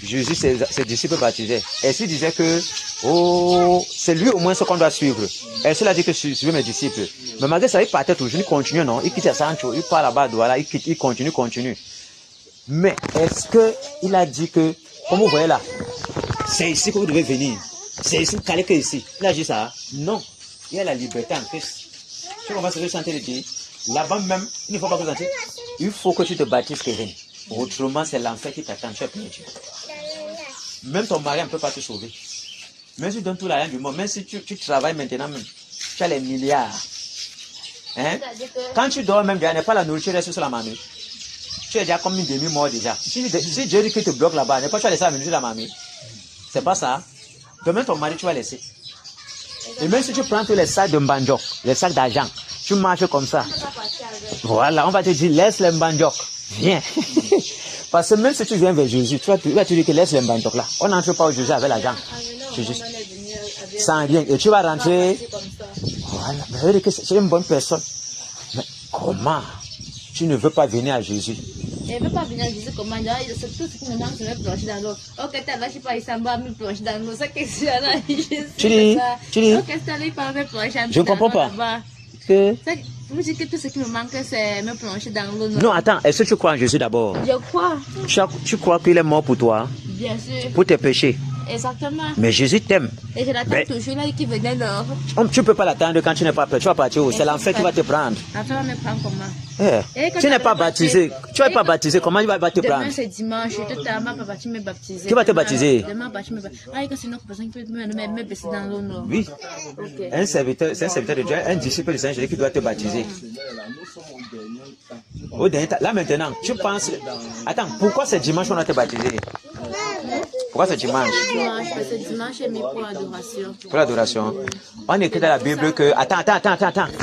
Jésus, ses disciples baptisaient, est-ce qu'il disait que, oh, c'est lui au moins ce qu'on doit suivre? Est-ce qu'il a dit que suivez mes disciples? Mais malgré ça, il partait toujours, il continue, non? Il quitte Sancho, il part là-bas, voilà, il continue. Mais est-ce qu'il a dit que, comme vous voyez là, c'est ici que vous devez venir? C'est ici, calé que ici. Il a dit ça? Non. Il y a la liberté en Christ. Tu vois ce que je suis en train de dire? Là-bas même, il ne faut pas que tu il faut que tu te baptises, Kevin. Autrement, c'est l'enfer qui t'attend. Tu es perdu. Même ton mari ne peut pas te sauver. Même si tu donnes tout l'argent du monde, même si tu travailles maintenant, même, tu as les milliards. Hein? Quand tu dors même, il n'y a pas la nourriture, reste sur la mamie. Tu es déjà comme une demi-mort déjà. Si Dieu dit qu'il te bloque là-bas, n'est pas tu vas laisser la nourriture de la mamie. C'est pas ça. Demain, ton mari, tu vas laisser. Et même si tu prends tous les sacs de mbandjok, les sacs d'argent, tu marches comme ça. Voilà, on va te dire, laisse les mbandjok. Viens. Parce que même si tu viens vers Jésus, tu vas te dire que laisse les mbandjok là. On n'entre pas au Jésus avec l'argent. Sans rien. Et tu vas rentrer. Voilà. Mais vous dire que c'est une bonne personne. Mais comment tu ne veux pas venir à Jésus? Elle ne veut pas venir à Jésus comment? C'est tout ce qui me manque, c'est me plonger dans l'eau. Ok, tu vas je sais pas, il s'en va me plonger dans l'eau. C'est qu'est-ce qu'il y a là? Tu dis? Ok, c'est allé par me plonger dans l'eau. Je ne comprends pas. Que... Vous dites que tout ce qui me manque, c'est me plonger dans l'eau. Non, attends, est-ce que tu crois en Jésus d'abord? Je crois. Tu crois qu'il est mort pour toi? Bien sûr. Pour tes péchés? Exactement. Mais Jésus t'aime. Et je l'attends toujours là qui venait là. Tu ne peux pas l'attendre quand tu n'es pas prêt. Tu vas partir où? C'est l'enfer qui va te prendre. L'enfer va me prendre comment? Tu n'es pas baptisé. Tu n'es pas baptisé. Comment il va te prendre? Demain c'est dimanche. Totalement pas parti me baptiser. Qui va te baptiser? Demain parti me baptiser. Ah, c'est une autre personne qui peut me baisser dans l'eau, non? Oui. Okay. Un serviteur de Dieu, un disciple du Seigneur qui doit te baptiser. Au dernier temps. Là maintenant, tu penses. Attends, pourquoi c'est dimanche qu'on doit te baptiser? Pourquoi c'est dimanche? Parce que dimanche est mis pour l'adoration. Pour l'adoration. On écrit dans la Bible que... Attends.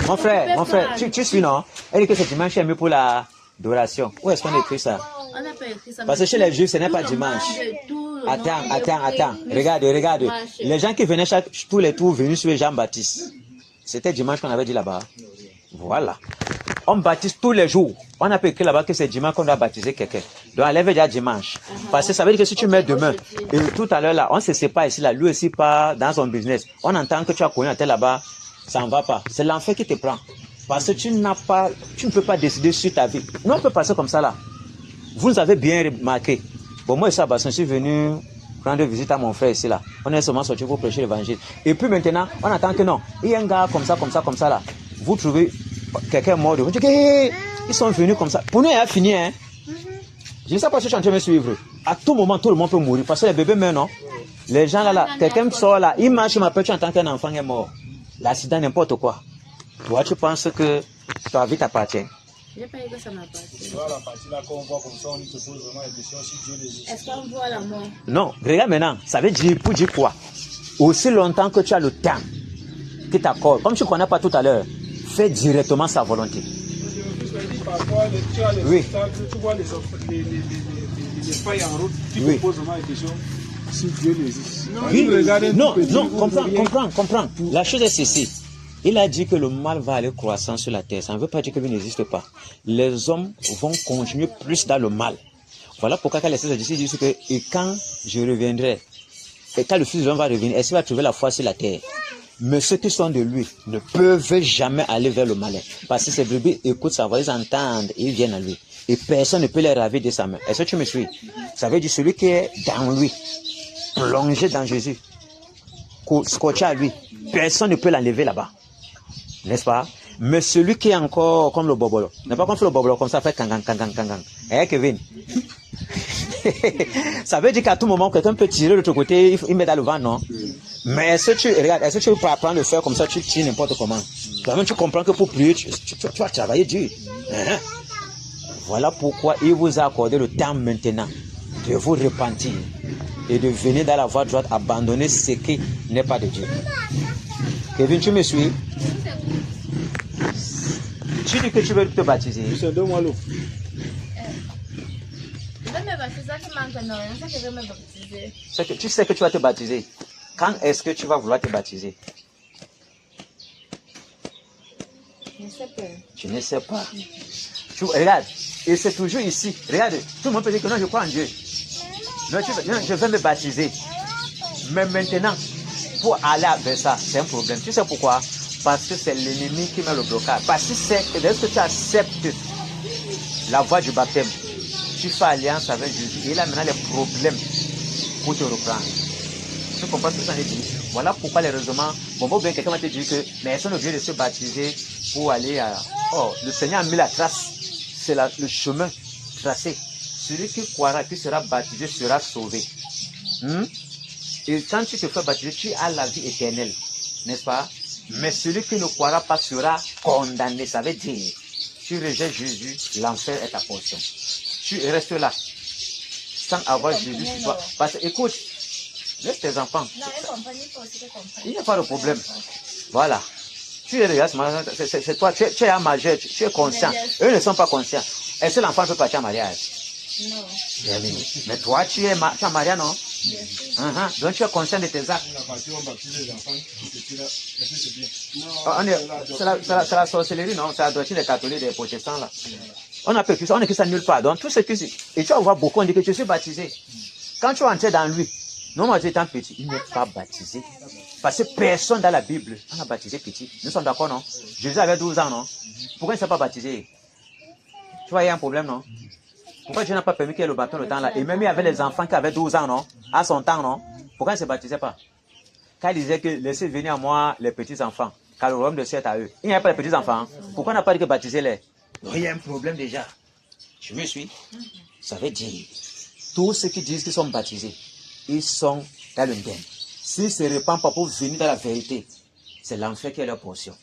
Mon frère, tu suis, non? Elle dit que c'est dimanche est mis pour l'adoration. Où est-ce qu'on écrit ça? On n'a pas écrit ça. Parce que chez les Juifs, ce n'est pas dimanche. Attends. Regarde. Les gens qui venaient tous les tours venus sur Jean-Baptiste. C'était dimanche qu'on avait dit là-bas. Voilà. On baptise tous les jours. On a pas écrit là-bas que c'est dimanche qu'on doit baptiser quelqu'un. Donc enlève déjà dimanche. Parce que ça veut dire que si tu mets demain, et tout à l'heure là, on se sépare ici là, lui aussi part dans son business. On entend que tu as connu un tel là-bas, ça ne va pas. C'est l'enfer qui te prend. Parce que tu ne peux pas décider sur ta vie. Non, on peut passer comme ça là. Vous nous avez bien remarqué. Bon, moi, je suis venu rendre visite à mon frère ici là. On est seulement sorti pour prêcher l'évangile. Et puis maintenant, on attend que non. Il y a un gars comme ça là. Vous trouvez quelqu'un mort. Vous dites ils sont venus comme ça. Pour nous, il a fini, hein. Je ne sais pas si je suis en train de me suivre. À tout moment, tout le monde peut mourir. Parce que les bébés meurent, non? Les gens là, quelqu'un sort là, il marche, il m'appelle, tu entends qu'un enfant est mort. L'accident, n'importe quoi. Toi, tu penses que ta vie t'appartient? Je n'ai pas dit que ça m'appartient. Voilà la partie là qu'on voit comme ça, on se pose vraiment la question si Dieu existe. Est-ce qu'on voit la mort? Non, regarde maintenant. Ça veut dire, pour dire quoi? Aussi longtemps que tu as le temps qui t'accorde, comme tu ne connais pas tout à l'heure, fais directement sa volonté. Parfois, tu as les obstacles, tu vois les failles en route, tu te poses vraiment la question si Dieu existe. Non, comprends. La chose est ceci. Il a dit que le mal va aller croissant sur la terre. Ça ne veut pas dire que lui n'existe pas. Les hommes vont continuer plus dans le mal. Voilà pourquoi quand les Saints disent que et quand je reviendrai, et quand le Fils de l'homme va revenir, est-ce qu'il va trouver la foi sur la terre? Mais ceux qui sont de lui ne peuvent jamais aller vers le malin. Parce que ces brebis écoutent sa voix, ils entendent et ils viennent à lui. Et personne ne peut les raver de sa main. Est-ce que tu me suis? Ça veut dire celui qui est dans lui, plongé dans Jésus, scotché à lui, personne ne peut l'enlever là-bas. N'est-ce pas? Mais celui qui est encore comme le bobolo, n'est pas qu'on fait le bobolo comme ça, fait kangang. Eh, Kevin? Ça veut dire qu'à tout moment, quelqu'un peut tirer de l'autre côté, il met dans le vent, non? Mais est-ce que tu peux apprendre à le faire comme ça, tu tires n'importe comment? Toi-même, tu comprends que pour prier, tu vas travailler dur. Hein? Voilà pourquoi il vous a accordé le temps maintenant de vous repentir et de venir dans la voie droite, abandonner ce qui n'est pas de Dieu. Kevin, tu me suis? Tu dis que tu veux te baptiser. C'est donne-moi l'eau. Tu sais que tu vas te baptiser. Quand est-ce que tu vas vouloir te baptiser? Je ne sais pas. Tu ne sais pas. Regarde, et c'est toujours ici. Regarde, tout le monde peut dire que non, je crois en Dieu. Non, je vais me baptiser. Mais maintenant, pour aller vers ça, c'est un problème. Tu sais pourquoi? Parce que c'est l'ennemi qui met le blocage. Parce que est-ce que tu acceptes la voie du baptême? Tu fais alliance avec Jésus. Et il a maintenant les problèmes pour te reprendre. Tu comprends ce que ça veut dire? Voilà pourquoi les raisonnements. Bon, bien quelqu'un va te dire que, mais est-ce qu'on est obligé de se baptiser pour aller à. Oh, le Seigneur a mis la trace. C'est le chemin tracé. Celui qui croira, qui sera baptisé, sera sauvé. Et quand tu te fais baptiser, tu as la vie éternelle. N'est-ce pas? Mais celui qui ne croira pas sera condamné. Ça veut dire, tu rejettes Jésus, l'enfer est ta portion. Tu restes là, sans avoir Jésus sur toi. Parce que, écoute, laisse tes enfants. Il n'y a pas de problème. Voilà. Tu es là, c'est toi, tu es un majeur, tu es conscient. Eux ne sont pas conscients. Est-ce que l'enfant peut partir en mariage? Non. Mais toi, tu es marié, non? Donc tu es conscient de tes actes. C'est la sorcellerie, non? C'est la doctrine des catholiques, des protestants, là. On a que ça, on n'est que ça nulle part. Donc tout ce qui... Et tu vas voir beaucoup, on dit que je suis baptisé. Quand tu entres dans lui, non, moi j'étais petit, il n'est pas baptisé. Parce que personne dans la Bible, on a baptisé petit. Nous sommes d'accord, non? Jésus avait 12 ans, non? Pourquoi il ne s'est pas baptisé? Tu vois, il y a un problème, non? Pourquoi Dieu n'a pas permis qu'il y ait le baptême le temps là? Et même il y avait les enfants qui avaient 12 ans, non? À son temps, non? Pourquoi il ne se baptisait pas? Quand il disait que laissez venir à moi les petits enfants, car le royaume de Dieu est à eux. Il n'y a pas les petits enfants. Pourquoi on n'a pas dit que baptiser-les? Il y a un problème déjà. Tu me suis? Ça veut dire, tous ceux qui disent qu'ils sont baptisés, ils sont dans le bien. S'ils ne se répandent pas pour venir dans la vérité, c'est l'enfer qui est leur portion.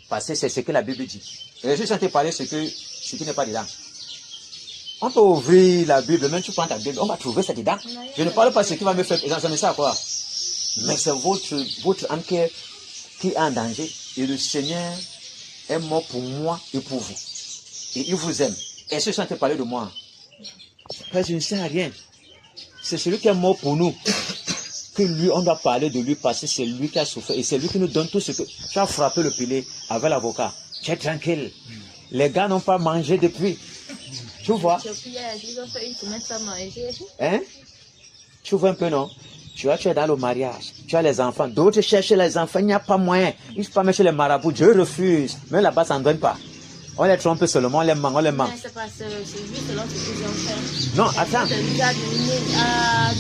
Parce que c'est ce que la Bible dit. Et je suis en train de parler ce qui n'est pas dedans. On peut ouvrir la Bible, même tu prends ta Bible, on va trouver ça dedans. Je ne parle pas de ce qui va me faire examiner ça, quoi. Mais c'est votre âme qui est en danger. Et le Seigneur est mort pour moi et pour vous. Et il vous aime. Est-ce que tu es en train de parler de moi? Parce que je ne sais rien. C'est celui qui est mort pour nous. Que lui, on doit parler de lui parce que c'est lui qui a souffert. Et c'est lui qui nous donne tout ce que... Tu as frappé le pilet avec l'avocat. Tu es tranquille. Les gars n'ont pas mangé depuis. Tu vois? Hein? Tu vois un peu, non? Tu es dans le mariage. Tu as les enfants. D'autres cherchent les enfants. Il n'y a pas moyen. Ils ne sont pas mettre chez les marabouts. Dieu refuse. Même là-bas, ça ne donne pas. On les trompe seulement. On les manque. Mais c'est pas c'est juste selon ce qu'ils ont fait. Non, attends. Dieu a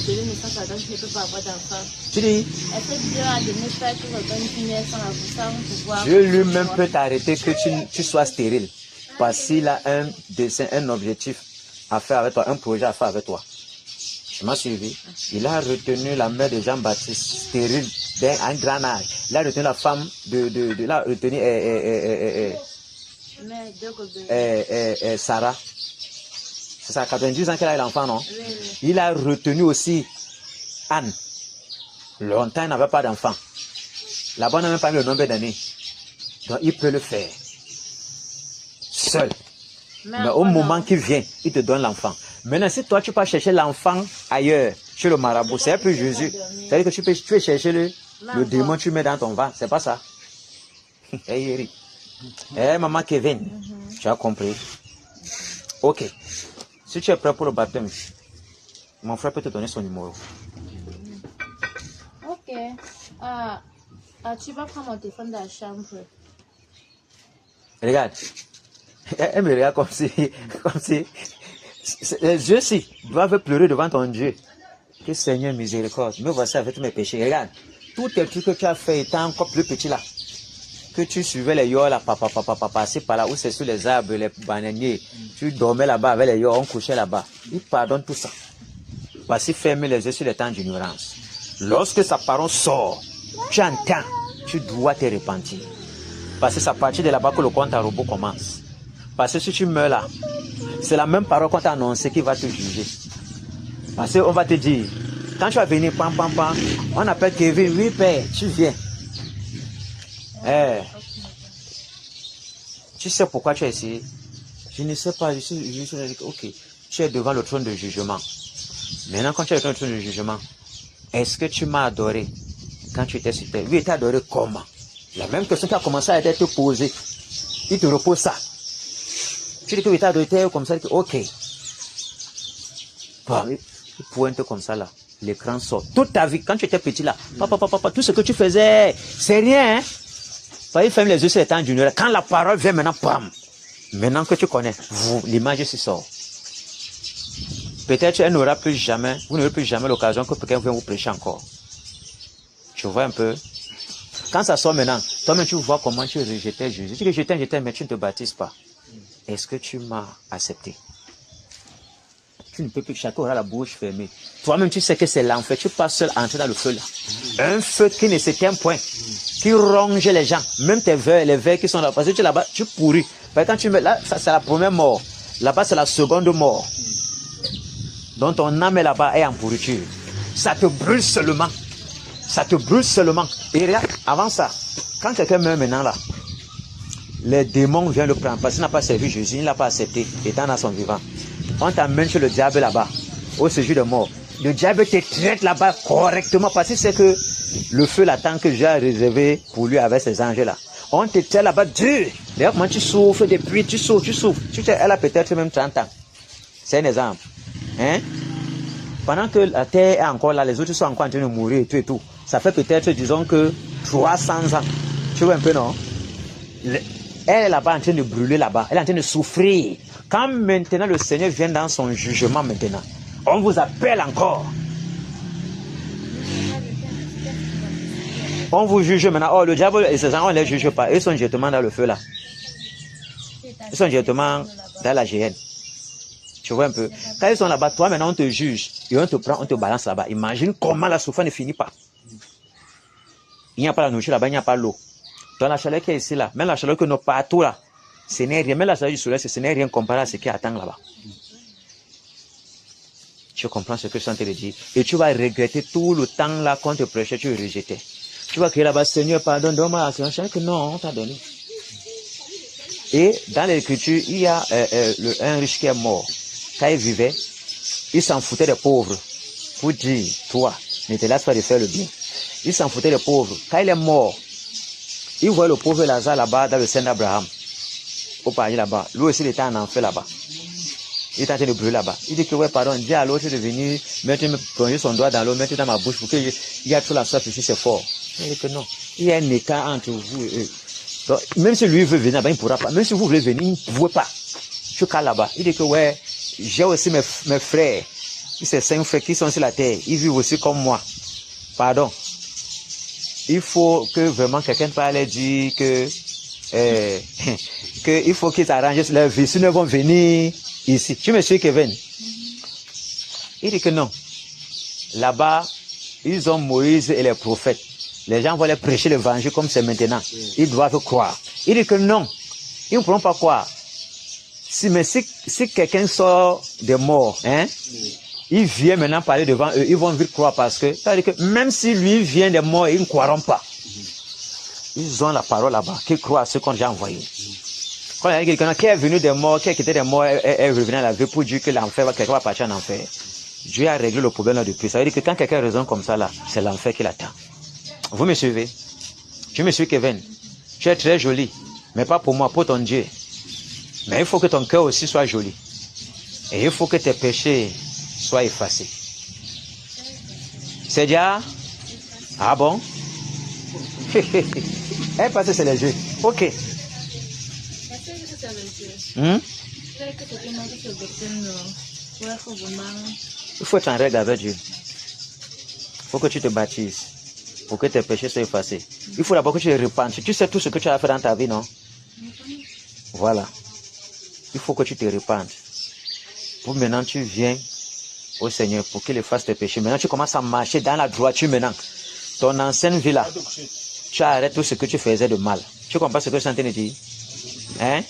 donné naissance à donc tu ne peux pas avoir d'enfant. Tu dis? Est-ce que Dieu a donné frère pour donner une mère sans pouvoir... Dieu lui-même peut t'arrêter que tu sois stérile. Parce qu'il a un dessein, un objectif à faire avec toi, un projet à faire avec toi. Tu m'as suivi? Il a retenu la mère de Jean-Baptiste stérile d'un grand âge. Il a retenu la femme il a retenu Sarah. C'est ça, 90 ans qu'elle a eu l'enfant, non? Il a retenu aussi Anne. Longtemps, il n'avait pas d'enfant. Là-bas, on n'a même pas eu le nombre d'années. Donc, il peut le faire. Seul. Mais au moment qui vient, il te donne l'enfant. Maintenant, si toi, tu peux chercher l'enfant ailleurs, chez le marabout, c'est plus Jésus. C'est-à-dire que tu peux chercher le démon, tu mets dans ton ventre. C'est pas ça. Maman Kevin, tu as compris? Ok. Si tu es prêt pour le baptême, mon frère peut te donner son numéro. Ok. Tu vas prendre mon téléphone dans la chambre. Regarde. Elle me regarde comme si les yeux ci doivent pleurer devant ton Dieu. Que Seigneur miséricorde. Me voici avec tous mes péchés. Regarde. Tous tes trucs que tu as fait étant encore plus petit là. Que tu suivais les yours là, papa, c'est par là où c'est sur les arbres, les bananiers. Tu dormais là-bas avec les yours, on couchait là-bas. Il pardonne tout ça. Voici fermer les yeux sur les temps d'ignorance. Lorsque sa parole sort, tu entends, tu dois te repentir. Parce que c'est à partir de là-bas que le compte à rebours commence. Parce que si tu meurs là, c'est la même parole qu'on t'a annoncé qui va te juger. Parce qu'on va te dire, quand tu vas venir, on appelle Kevin, oui père, tu viens. Tu sais pourquoi tu as essayé? Je ne sais pas, je suis ok. Tu es devant le trône de jugement. Maintenant, quand tu es devant le trône de jugement, est-ce que tu m'as adoré quand tu étais sur terre? Oui, tu as adoré comment? La même question qui a commencé à être posée. Il te repose ça. Tu dis que oui, tu as adoré comme ça, ok. Bon, il pointe comme ça là. L'écran sort. Toute ta vie, quand tu étais petit là, papa, tout ce que tu faisais, c'est rien, hein? Il ferme les yeux sur les temps d'une heure. Quand la parole vient maintenant, bam! Maintenant que tu connais, l'image se sort. Peut-être vous n'aurez plus jamais l'occasion que quelqu'un vienne vous prêcher encore. Tu vois un peu? Quand ça sort maintenant, toi-même tu vois comment tu rejetais Jésus. Tu dis que je t'aime, mais tu ne te baptises pas. Est-ce que tu m'as accepté? Tu ne peux plus, chacun aura la bouche fermée. Toi-même tu sais que c'est l'enfer. Tu passes seul entrer dans le feu là. Un feu qui ne s'éteint point. Qui ronge les gens. Même tes vers, les vers qui sont là. Parce que tu es là-bas, tu pourris. Parce que quand tu mets là, ça c'est la première mort. Là-bas c'est la seconde mort. Donc ton âme est là-bas est en pourriture. Ça te brûle seulement. Ça te brûle seulement. Et regarde, avant ça, quand quelqu'un meurt maintenant là, les démons viennent le prendre. Parce qu'il n'a pas servi Jésus, il ne l'a pas accepté, étant dans son vivant. On t'amène chez le diable là-bas, au séjour de mort. Le diable te traite là-bas correctement parce que c'est que le feu l'attend que j'ai réservé pour lui avec ces anges-là. On te traite là-bas dur. D'ailleurs, comment tu souffres depuis, tu souffres. Elle a peut-être même 30 ans. C'est un exemple. Hein? Pendant que la terre est encore là, les autres sont encore en train de mourir et tout et tout. Ça fait peut-être, disons que 300 ans. Tu vois un peu, non? Elle est là-bas en train de brûler là-bas. Elle est en train de souffrir. Quand maintenant le Seigneur vient dans son jugement maintenant, on vous appelle encore. On vous juge maintenant. Oh, le diable et ses gens, on ne les juge pas. Ils sont directement dans le feu là. Ils sont directement dans la géhenne. Tu vois un peu. Quand ils sont là-bas, toi maintenant on te juge. Et on te prend, on te balance là-bas. Imagine comment la souffrance ne finit pas. Il n'y a pas la nourriture là-bas, il n'y a pas l'eau. Dans la chaleur qui est ici là, même la chaleur que nous partout là, ce n'est rien. Même la chaleur du soleil, ce n'est rien comparé à ce qui attend là-bas. Tu comprends ce que je suis en train de dire. Et tu vas regretter tout le temps là qu'on te prêchait, tu rejetais. Tu vas crier là-bas, Seigneur, pardonne-moi. Je sais que non, on t'a donné. Et dans l'écriture, il y a un riche qui est mort. Quand il vivait, il s'en foutait des pauvres. Pour dire, toi, ne te laisse pas de faire le bien. Il s'en foutait des pauvres. Quand il est mort, il voit le pauvre Lazare là-bas dans le sein d'Abraham. Au paradis là-bas. Lui aussi, il était en enfer là-bas. Il est en train de brûler là-bas. Il dit que, ouais, pardon, dis à l'autre de venir, mettre plonger son doigt dans l'eau, mettre dans ma bouche pour qu'il y a tout la soif ici, c'est fort. Il dit que non. Il y a un écart entre vous et eux. Donc, même si lui veut venir là-bas, il ne pourra pas. Même si vous voulez venir, il ne pouvez pas. Je cale là-bas. Il dit que, ouais, j'ai aussi mes frères. Ces 5 frères qui sont sur la terre. Ils vivent aussi comme moi. Pardon. Il faut que vraiment quelqu'un parle dire que il faut qu'ils arrangent leur vie. Sinon, ils vont venir ici. Tu me suis, Kevin? Il dit que non. Là-bas, ils ont Moïse et les prophètes. Les gens vont les prêcher l'évangile comme c'est maintenant. Ils doivent croire. Il dit que non. Ils ne pourront pas croire. Si quelqu'un sort des morts, hein, il vient maintenant parler devant eux, ils vont vite croire parce que, c'est-à-dire que même si lui vient des morts, ils ne croiront pas. Ils ont la parole là-bas, qui croient à ce qu'on a envoyé. Quand il y a quelqu'un qui est venu des morts, qui a quitté des morts, est revenu à la vie pour dire que l'enfer, quelqu'un va partir en enfer. Dieu a réglé le problème là depuis. Ça veut dire que quand quelqu'un raisonne comme ça là, c'est l'enfer qui l'attend. Vous me suivez? Tu me suis, Kevin? Tu es très jolie, mais pas pour moi, pour ton Dieu. Mais il faut que ton cœur aussi soit joli. Et il faut que tes péchés soient effacés. C'est déjà? Ah bon? Eh, parce que c'est les jeux. Ok. Il faut être en règle avec Dieu. Il faut que tu te baptises pour que tes péchés soient effacés. Il faut d'abord que tu te repentes. Tu sais tout ce que tu as fait dans ta vie, non? Voilà. Il faut que tu te repentes. Pour maintenant, tu viens au Seigneur pour qu'il efface tes péchés. Maintenant, tu commences à marcher dans la droiture maintenant. Ton ancienne vie là, tu arrêtes tout ce que tu faisais de mal. Tu comprends ce que je suis en train de dire? Hein?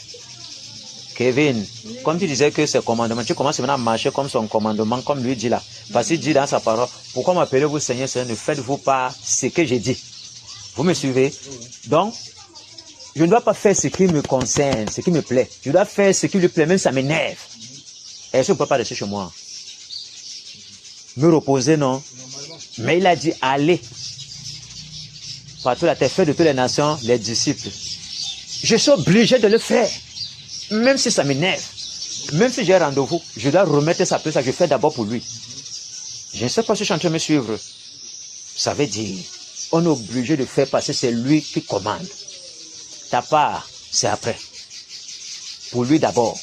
Kevin, comme tu disais que c'est commandement, tu commences maintenant à marcher comme son commandement, comme lui dit là. Parce qu'il dit dans sa parole, pourquoi m'appelez-vous Seigneur, Seigneur, ne faites-vous pas ce que j'ai dit? Vous me suivez? Donc, je ne dois pas faire ce qui me concerne, ce qui me plaît. Je dois faire ce qui lui plaît, même ça m'énerve. Est-ce qu'on ne peut pas rester chez moi? Me reposer, non? Mais il a dit, allez. Partout la terre, fait de toutes les nations, les disciples. Je suis obligé de le faire. Même si ça m'énerve. Même si j'ai rendez-vous, je dois remettre sa place, je fais d'abord pour lui. Je ne sais pas si je suis en train de me suivre. Ça veut dire, on est obligé de faire parce que c'est lui qui commande. Ta part, c'est après. Pour lui d'abord.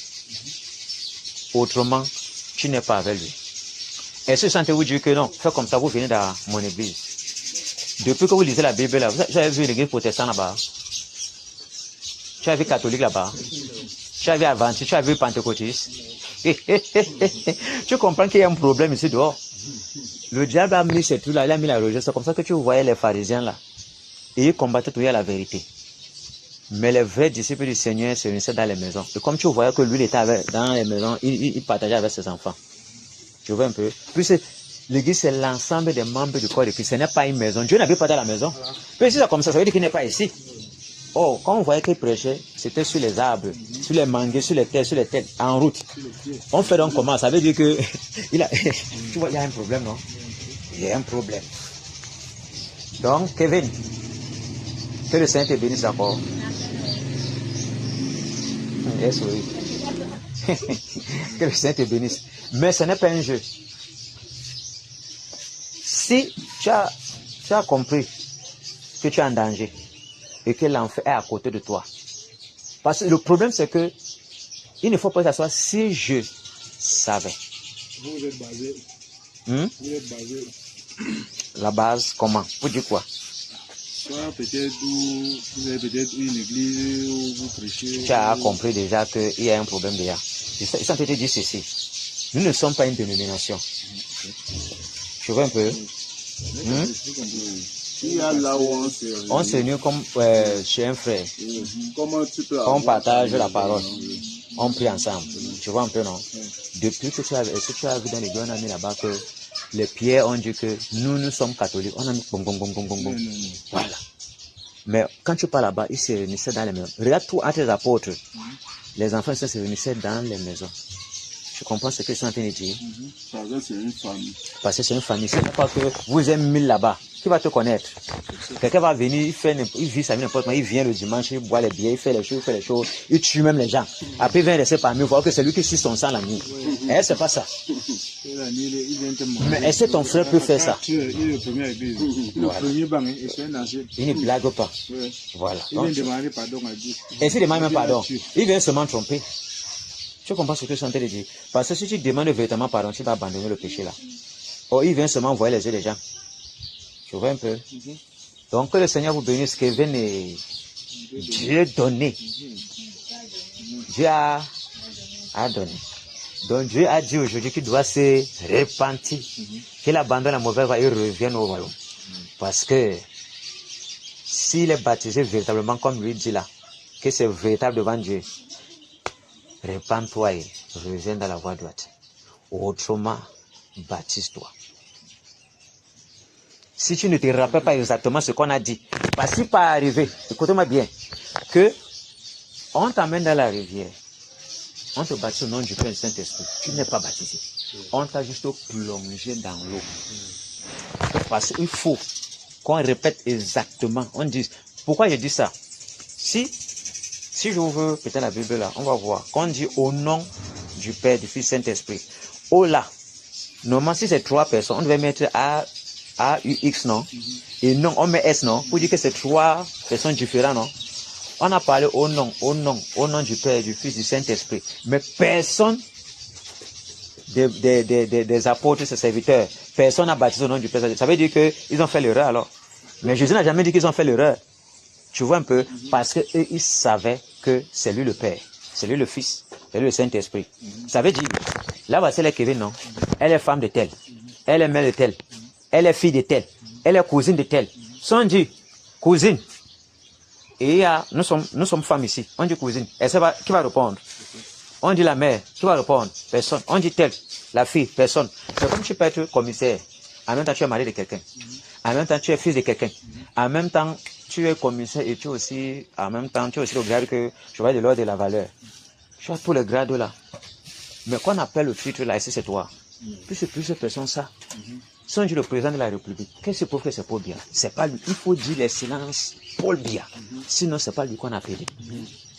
Autrement, tu n'es pas avec lui. Est-ce que sentez-vous dire que non? Faites comme ça, vous venez dans mon église. Depuis que vous lisez la Bible là, vous avez vu l'église protestante là-bas? Tu as vu catholique là-bas? Tu as vu adventiste? Tu as vu pentecôtiste? Tu comprends qu'il y a un problème ici dehors. Le diable a mis ces trucs là, il a mis la religion. C'est comme ça que tu voyais les pharisiens là. Et ils combattaient toujours la vérité. Mais les vrais disciples du Seigneur se réunissaient dans les maisons. Et comme tu voyais que lui, il était dans les maisons, il partageait avec ses enfants. Tu vois un peu? Puis l'église, c'est l'ensemble des membres du corps de Christ. Ce n'est pas une maison. Dieu n'habite pas dans la maison. Puis si c'est comme ça veut dire qu'il n'est pas ici. Oh, quand on voyait qu'il prêchait, c'était sur les arbres, sur les manguiers, sur les têtes, en route. On fait donc comment? Ça veut dire que, tu vois, il y a un problème, non? Il y a un problème. Donc, Kevin, que le Saint te bénisse encore. Yes, oui. Que le Saint te bénisse. Mais ce n'est pas un jeu. Si tu as compris que tu es en danger et que l'enfer est à côté de toi. Parce que le problème, c'est que il ne faut pas s'asseoir si je savais. Vous êtes basé. Vous êtes basé. La base, comment? Vous dites quoi? Soit peut-être vous avez peut-être une église où vous prêchez. Tu as compris déjà qu'il y a un problème déjà. Je suis en train de te dire ceci. Nous ne sommes pas une dénomination. Tu vois un peu? Là où on se réunit comme chez un frère. Comment tu peux on partage la parole. On prie ensemble. Tu vois un peu, non? Depuis que tu as vu dans les deux, on a mis là-bas que les pierres ont dit que nous sommes catholiques. On a mis bon. Voilà. Mais quand tu pars là-bas, ils se réunissaient dans les maisons. Regarde tout entre les apôtres. Les enfants se réunissaient dans les maisons. Tu comprends ce que je suis en train de dire? Parce que c'est une famille. Parce que c'est une famille. Ce n'est pas que vous êtes 1000 là-bas. Qui va te connaître? Quelqu'un va venir, il vit sa vie n'importe comment, il vient le dimanche, il boit les billets, il fait les choses, il tue même les gens. Après, il vient rester parmi vous, voir que c'est lui qui suit son sang la nuit. Eh, c'est pas ça. Mais est-ce que ton frère peut faire ça? Il est le premier à l'église. Il est le premier banc, et c'est un ancien. Il ne blague pas. Voilà. Il vient demander pardon à Dieu. Et s'il demande même pardon, il vient seulement tromper. Tu comprends ce que je suis en train de dire? Parce que si tu demandes véritablement pardon, tu vas abandonner le péché là. Oh, il vient seulement voir les yeux des gens. Tu vois un peu? Donc que le Seigneur vous bénisse, que venez Dieu donner. Dieu a donné. Donc Dieu a dit aujourd'hui qu'il doit se repentir, qu'il abandonne la mauvaise voie et revienne au royaume. Parce que s'il est baptisé véritablement comme lui dit là, que c'est véritable devant Dieu, repens-toi et reviens dans la voie droite. Autrement, baptise-toi. Si tu ne te rappelles pas exactement ce qu'on a dit, parce qu'il peut arriver, écoutez-moi bien, que on t'amène dans la rivière, on te baptise au nom du Père et du Saint-Esprit, tu n'es pas baptisé. On t'a juste plongé dans l'eau. Parce qu'il faut qu'on répète exactement. On dit, pourquoi je dis ça? Si je veux peut-être la Bible là, on va voir. Quand on dit au nom du Père, du Fils, Saint-Esprit, oh là, normalement si c'est 3 personnes, on devait mettre A-U-X, non? Et non, on met S, non? Pour dire que c'est 3 personnes différentes, non? On a parlé au nom du Père, du Fils, du Saint-Esprit. Mais personne des apôtres, ses serviteurs, personne n'a baptisé au nom du Père. Ça veut dire qu'ils ont fait l'erreur alors. Mais Jésus n'a jamais dit qu'ils ont fait l'erreur. Tu vois un peu? Parce qu'eux, ils savaient que c'est lui le Père, c'est lui le Fils, c'est lui le Saint-Esprit. Ça veut dire, là, voici la Kevin, non? Elle est femme de tel, elle est mère de tel, elle est fille de tel, elle est cousine de tel. Si on dit cousine, et nous sommes femmes ici, on dit cousine, et qui va répondre? On dit la mère, qui va répondre? Personne. On dit tel, la fille, personne. C'est comme tu peux être commissaire, en même temps tu es mari de quelqu'un, en même temps tu es fils de quelqu'un, en même temps tu es commissaire et tu es aussi, en même temps tu es aussi le grade que je vois de l'ordre de la valeur. Tu as tous les grades là. Mais qu'on appelle le titre là, ici c'est toi. Plusieurs personnes ça. Si on dit le président de la République, qu'est-ce que c'est Paul Biya? C'est pas lui. Il faut dire l'excellence Paul Biya. Sinon c'est pas lui qu'on a appelé.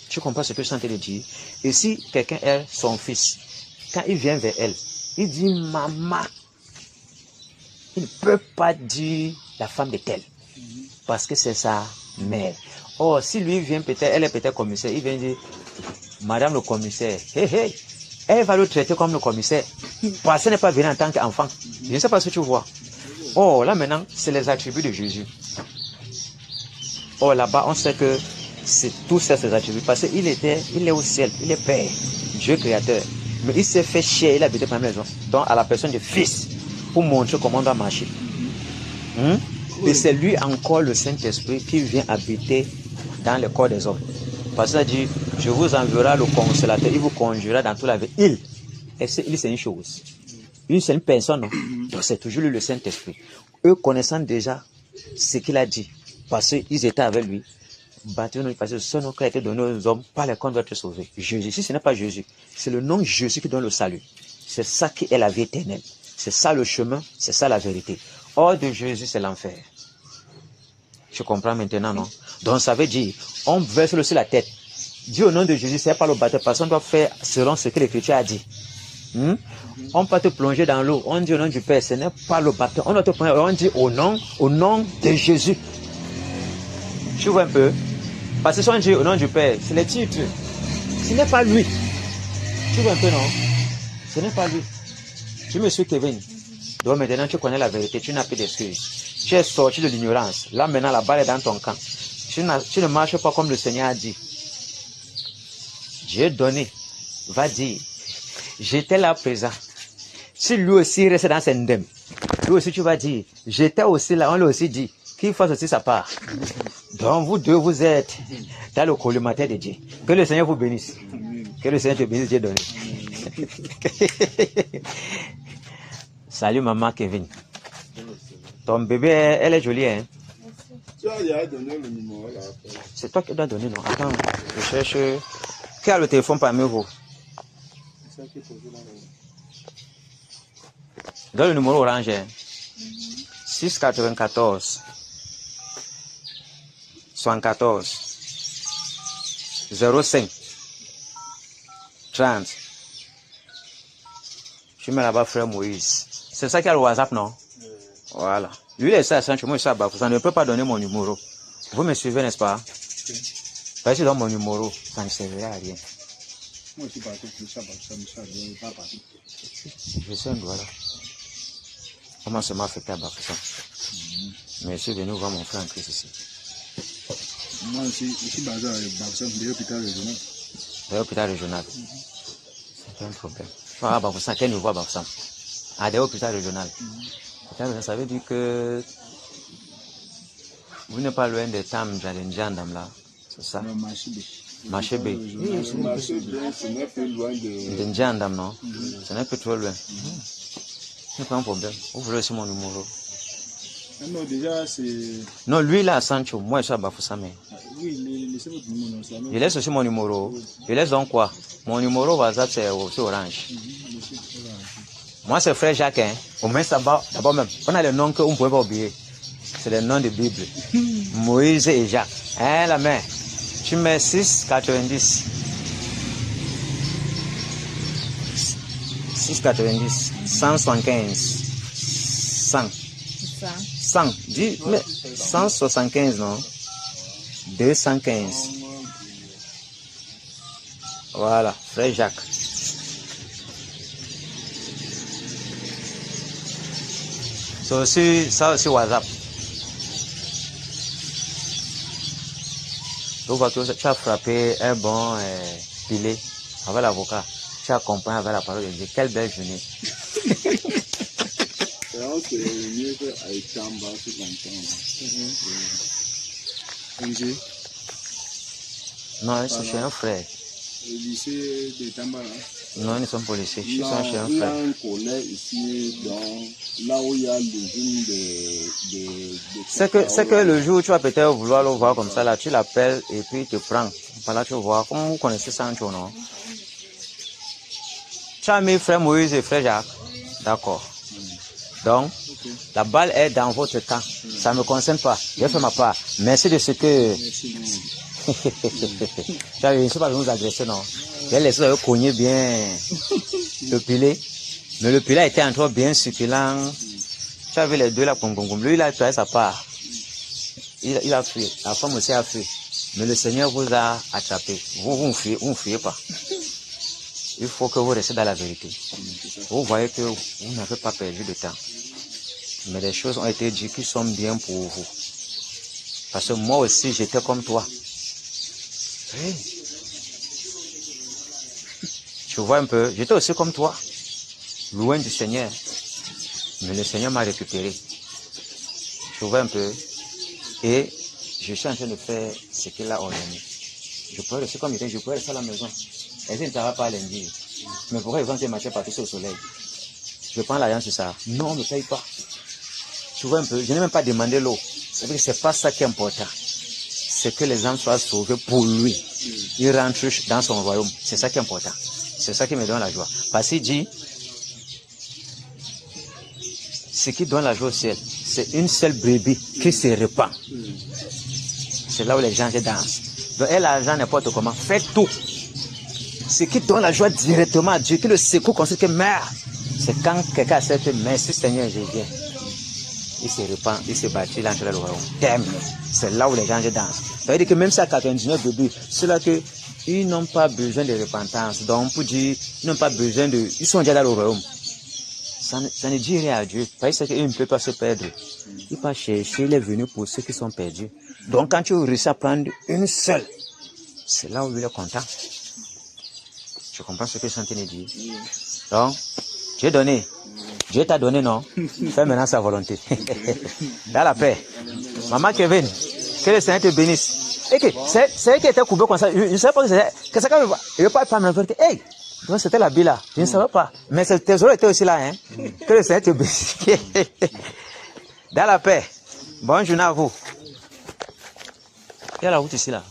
Tu comprends ce que je suis en train de dire? Et si quelqu'un est son fils, quand il vient vers elle, il dit maman. Il ne peut pas dire la femme de tel. Parce que c'est sa mère. Or, si lui vient peut-être, elle est peut-être commissaire, il vient dire madame le commissaire, hey, elle va le traiter comme le commissaire. Parce qu'elle n'est pas venue en tant qu'enfant. Je ne sais pas si tu vois. Oh, là maintenant, c'est les attributs de Jésus. Oh, là-bas, on sait que c'est tous ces attributs. Parce qu'il est au ciel, il est Père, Dieu créateur. Mais il s'est fait chier, il a habité par la maison. Donc, à la personne du Fils, pour montrer comment on doit marcher. Et c'est lui encore, le Saint-Esprit, qui vient habiter dans le corps des hommes. Parce qu'il a dit, je vous enverrai le consolateur, il vous conduira dans toute la vie. Il, c'est une chose. C'est une personne, non? Donc c'est toujours lui, le Saint-Esprit. Eux connaissant déjà ce qu'il a dit, parce qu'ils étaient avec lui, baptisés, parce que ce nom qui a été donné aux hommes, par lesquels on doit être sauvé. Jésus, si ce n'est pas Jésus, c'est le nom de Jésus qui donne le salut. C'est ça qui est la vie éternelle. C'est ça le chemin, c'est ça la vérité. Hors de Jésus, c'est l'enfer. Tu comprends maintenant, non? Donc ça veut dire, on verse aussi la tête. Dis au nom de Jésus, c'est pas le baptême, parce qu'on doit faire selon ce que l'Écriture a dit. On peut te plonger dans l'eau, on dit au nom du Père, ce n'est pas le baptême. On doit te plonger, on dit au nom de Jésus. Tu vois un peu? Parce que si on dit au nom du Père, c'est le titre. Ce n'est pas lui. Tu vois un peu, non? Ce n'est pas lui. Tu me suis, Kevin. Donc maintenant, tu connais la vérité, tu n'as plus d'excuses. Tu es sorti de l'ignorance. Là, maintenant, la balle est dans ton camp. Tu ne marches pas comme le Seigneur a dit. Dieu donné, va dire, j'étais là présent. Si lui aussi reste dans ses ndem, lui aussi tu vas dire, j'étais aussi là, on lui aussi dit, qu'il fasse aussi sa part. Donc vous deux, vous êtes dans le collimateur de Dieu. Que le Seigneur vous bénisse. Que le Seigneur te bénisse, Dieu donné. Salut maman Kevin. Ton bébé, elle est jolie, hein? Tu as donné le numéro là. C'est toi qui dois donner, non? Attends, je cherche. Qui a le téléphone parmi vous? Donne le numéro orange. 694 74 05 30. Je mets là-bas frère Moïse. C'est ça qui a le WhatsApp, non? Voilà. Lui, il est ça, moi, je ne peux pas donner mon numéro. Vous me suivez, n'est-ce pas? Parce que dans mon numéro, ça ne servira à rien. Moi, je suis parti pour ça, je ne pas parti. Je sais, voilà. Comment ça m'a fait à Bafoussam? Mais je suis venu voir mon frère en Christ ici. Moi, ici, basé à Bafoussam, de l'hôpital régional. De l'hôpital régional. C'est un problème. Tu vas à Bafoussam, quel niveau à Bafoussam? À des hôpitaux régional. Ça veut dire que vous n'êtes pas loin des Tam, Djandam là. C'est ça? Non, Machebe. Ce n'est plus loin de Djandam, non? Ce n'est plus trop loin. C'est pas un problème. Vous voulez aussi mon numéro? Non, déjà, c'est. Non, lui là à Sancho, moi je suis à Bafoussam. Oui, laissez votre numéro. Je laisse aussi mon numéro. Je laisse donc quoi? Mon numéro WhatsApp c'est orange. Moi c'est frère Jacques, hein. Au moins ça va, d'abord même. On a les noms qu'on ne pouvait pas oublier. C'est les noms de Bible. Moïse et Jacques. Hein, la main. Tu mets 6,90. 6,90. 175. 100. 100. Dis, mais 175, non? 215. Voilà, frère Jacques. Ça aussi WhatsApp. Tu vois que tu as frappé un bon filet avec l'avocat. Tu accompagnes avec la parole de Dieu. Quelle belle journée. Non, c'est chez un frère. Le lycée de Tambala. Non, ils sont policiers. Ils sont chez un frère. Il y a un collègue ici, là où il y a l'usine de c'est que le jour où tu vas peut-être vouloir le voir comme ça, là, tu l'appelles et puis il te prend. Par là, tu vois. Comment vous connaissez Sancho, non? Tu as mis frère Moïse et frère Jacques. D'accord. Donc, la balle est dans votre camp. Ça ne me concerne pas. Je fais ma part. Merci de ce que... Tu as réussi pas de nous agresser, non? J'ai laissé cogner bien le pilet. Mais le pilet était encore bien succulent. Tu as vu les deux là, lui il a fait sa part. Il a fui. La femme aussi a fui. Mais le Seigneur vous a attrapé. Vous ne fuyez pas. Il faut que vous restiez dans la vérité. Vous voyez que vous n'avez pas perdu de temps. Mais les choses ont été dites qui sont bien pour vous. Parce que moi aussi, j'étais comme toi. Oui. Tu vois un peu, j'étais aussi comme toi. Loin du Seigneur. Mais le Seigneur m'a récupéré. Tu vois un peu. Et je suis en train de faire ce qu'il a ordonné. Je pourrais rester comme il était, je pourrais rester à la maison. Et je ne t'arrête pas à lundi. Mais pourquoi ils vont te marcher partir au soleil? Je prends l'argent sur ça. Non, on ne paye pas. Tu vois un peu, je n'ai même pas demandé l'eau. C'est pas ça qui est important. C'est que les âmes soient sauvées pour lui. Il rentre dans son royaume. C'est ça qui est important. C'est ça qui me donne la joie. Parce qu'il dit, ce qui donne la joie au ciel, c'est une seule brebis qui se répand. C'est là où les gens dansent. Donc, et l'argent n'importe comment. Faites tout. Ce qui donne la joie directement à Dieu, qui le secoue comme que merde. C'est quand quelqu'un accepte, merci Seigneur, je viens. Il se répand, il se bâtit, il entre dans le royaume. C'est là où les gens dansent. Ça veut dire que même ça, 99 bébés, c'est là que ils n'ont pas besoin de repentance. Donc, pour dire, ils n'ont pas besoin de... Ils sont déjà dans le royaume. Ça ne dit rien à Dieu. Parce qu'il ne peut pas se perdre. Il va chercher, il est venu pour ceux qui sont perdus. Donc, quand tu réussis à prendre une seule, c'est là où il est content. Tu comprends ce que je suis en train de dire? Donc, Dieu est donné. Dieu t'a donné, non? Fais maintenant sa volonté. Dans la paix. Maman Kevin, que le Seigneur te bénisse. Et que c'est qui était coupé comme ça. Je ne savais pas que c'était. Que ça, je ne veux pas prendre la vérité. Hey! Donc c'était la bille là. Je ne savais pas. Mais tes oreilles étaient aussi là, hein? Que le Seigneur te bénisse. Dans la paix. Bonne journée à vous. Il y a la route ici là.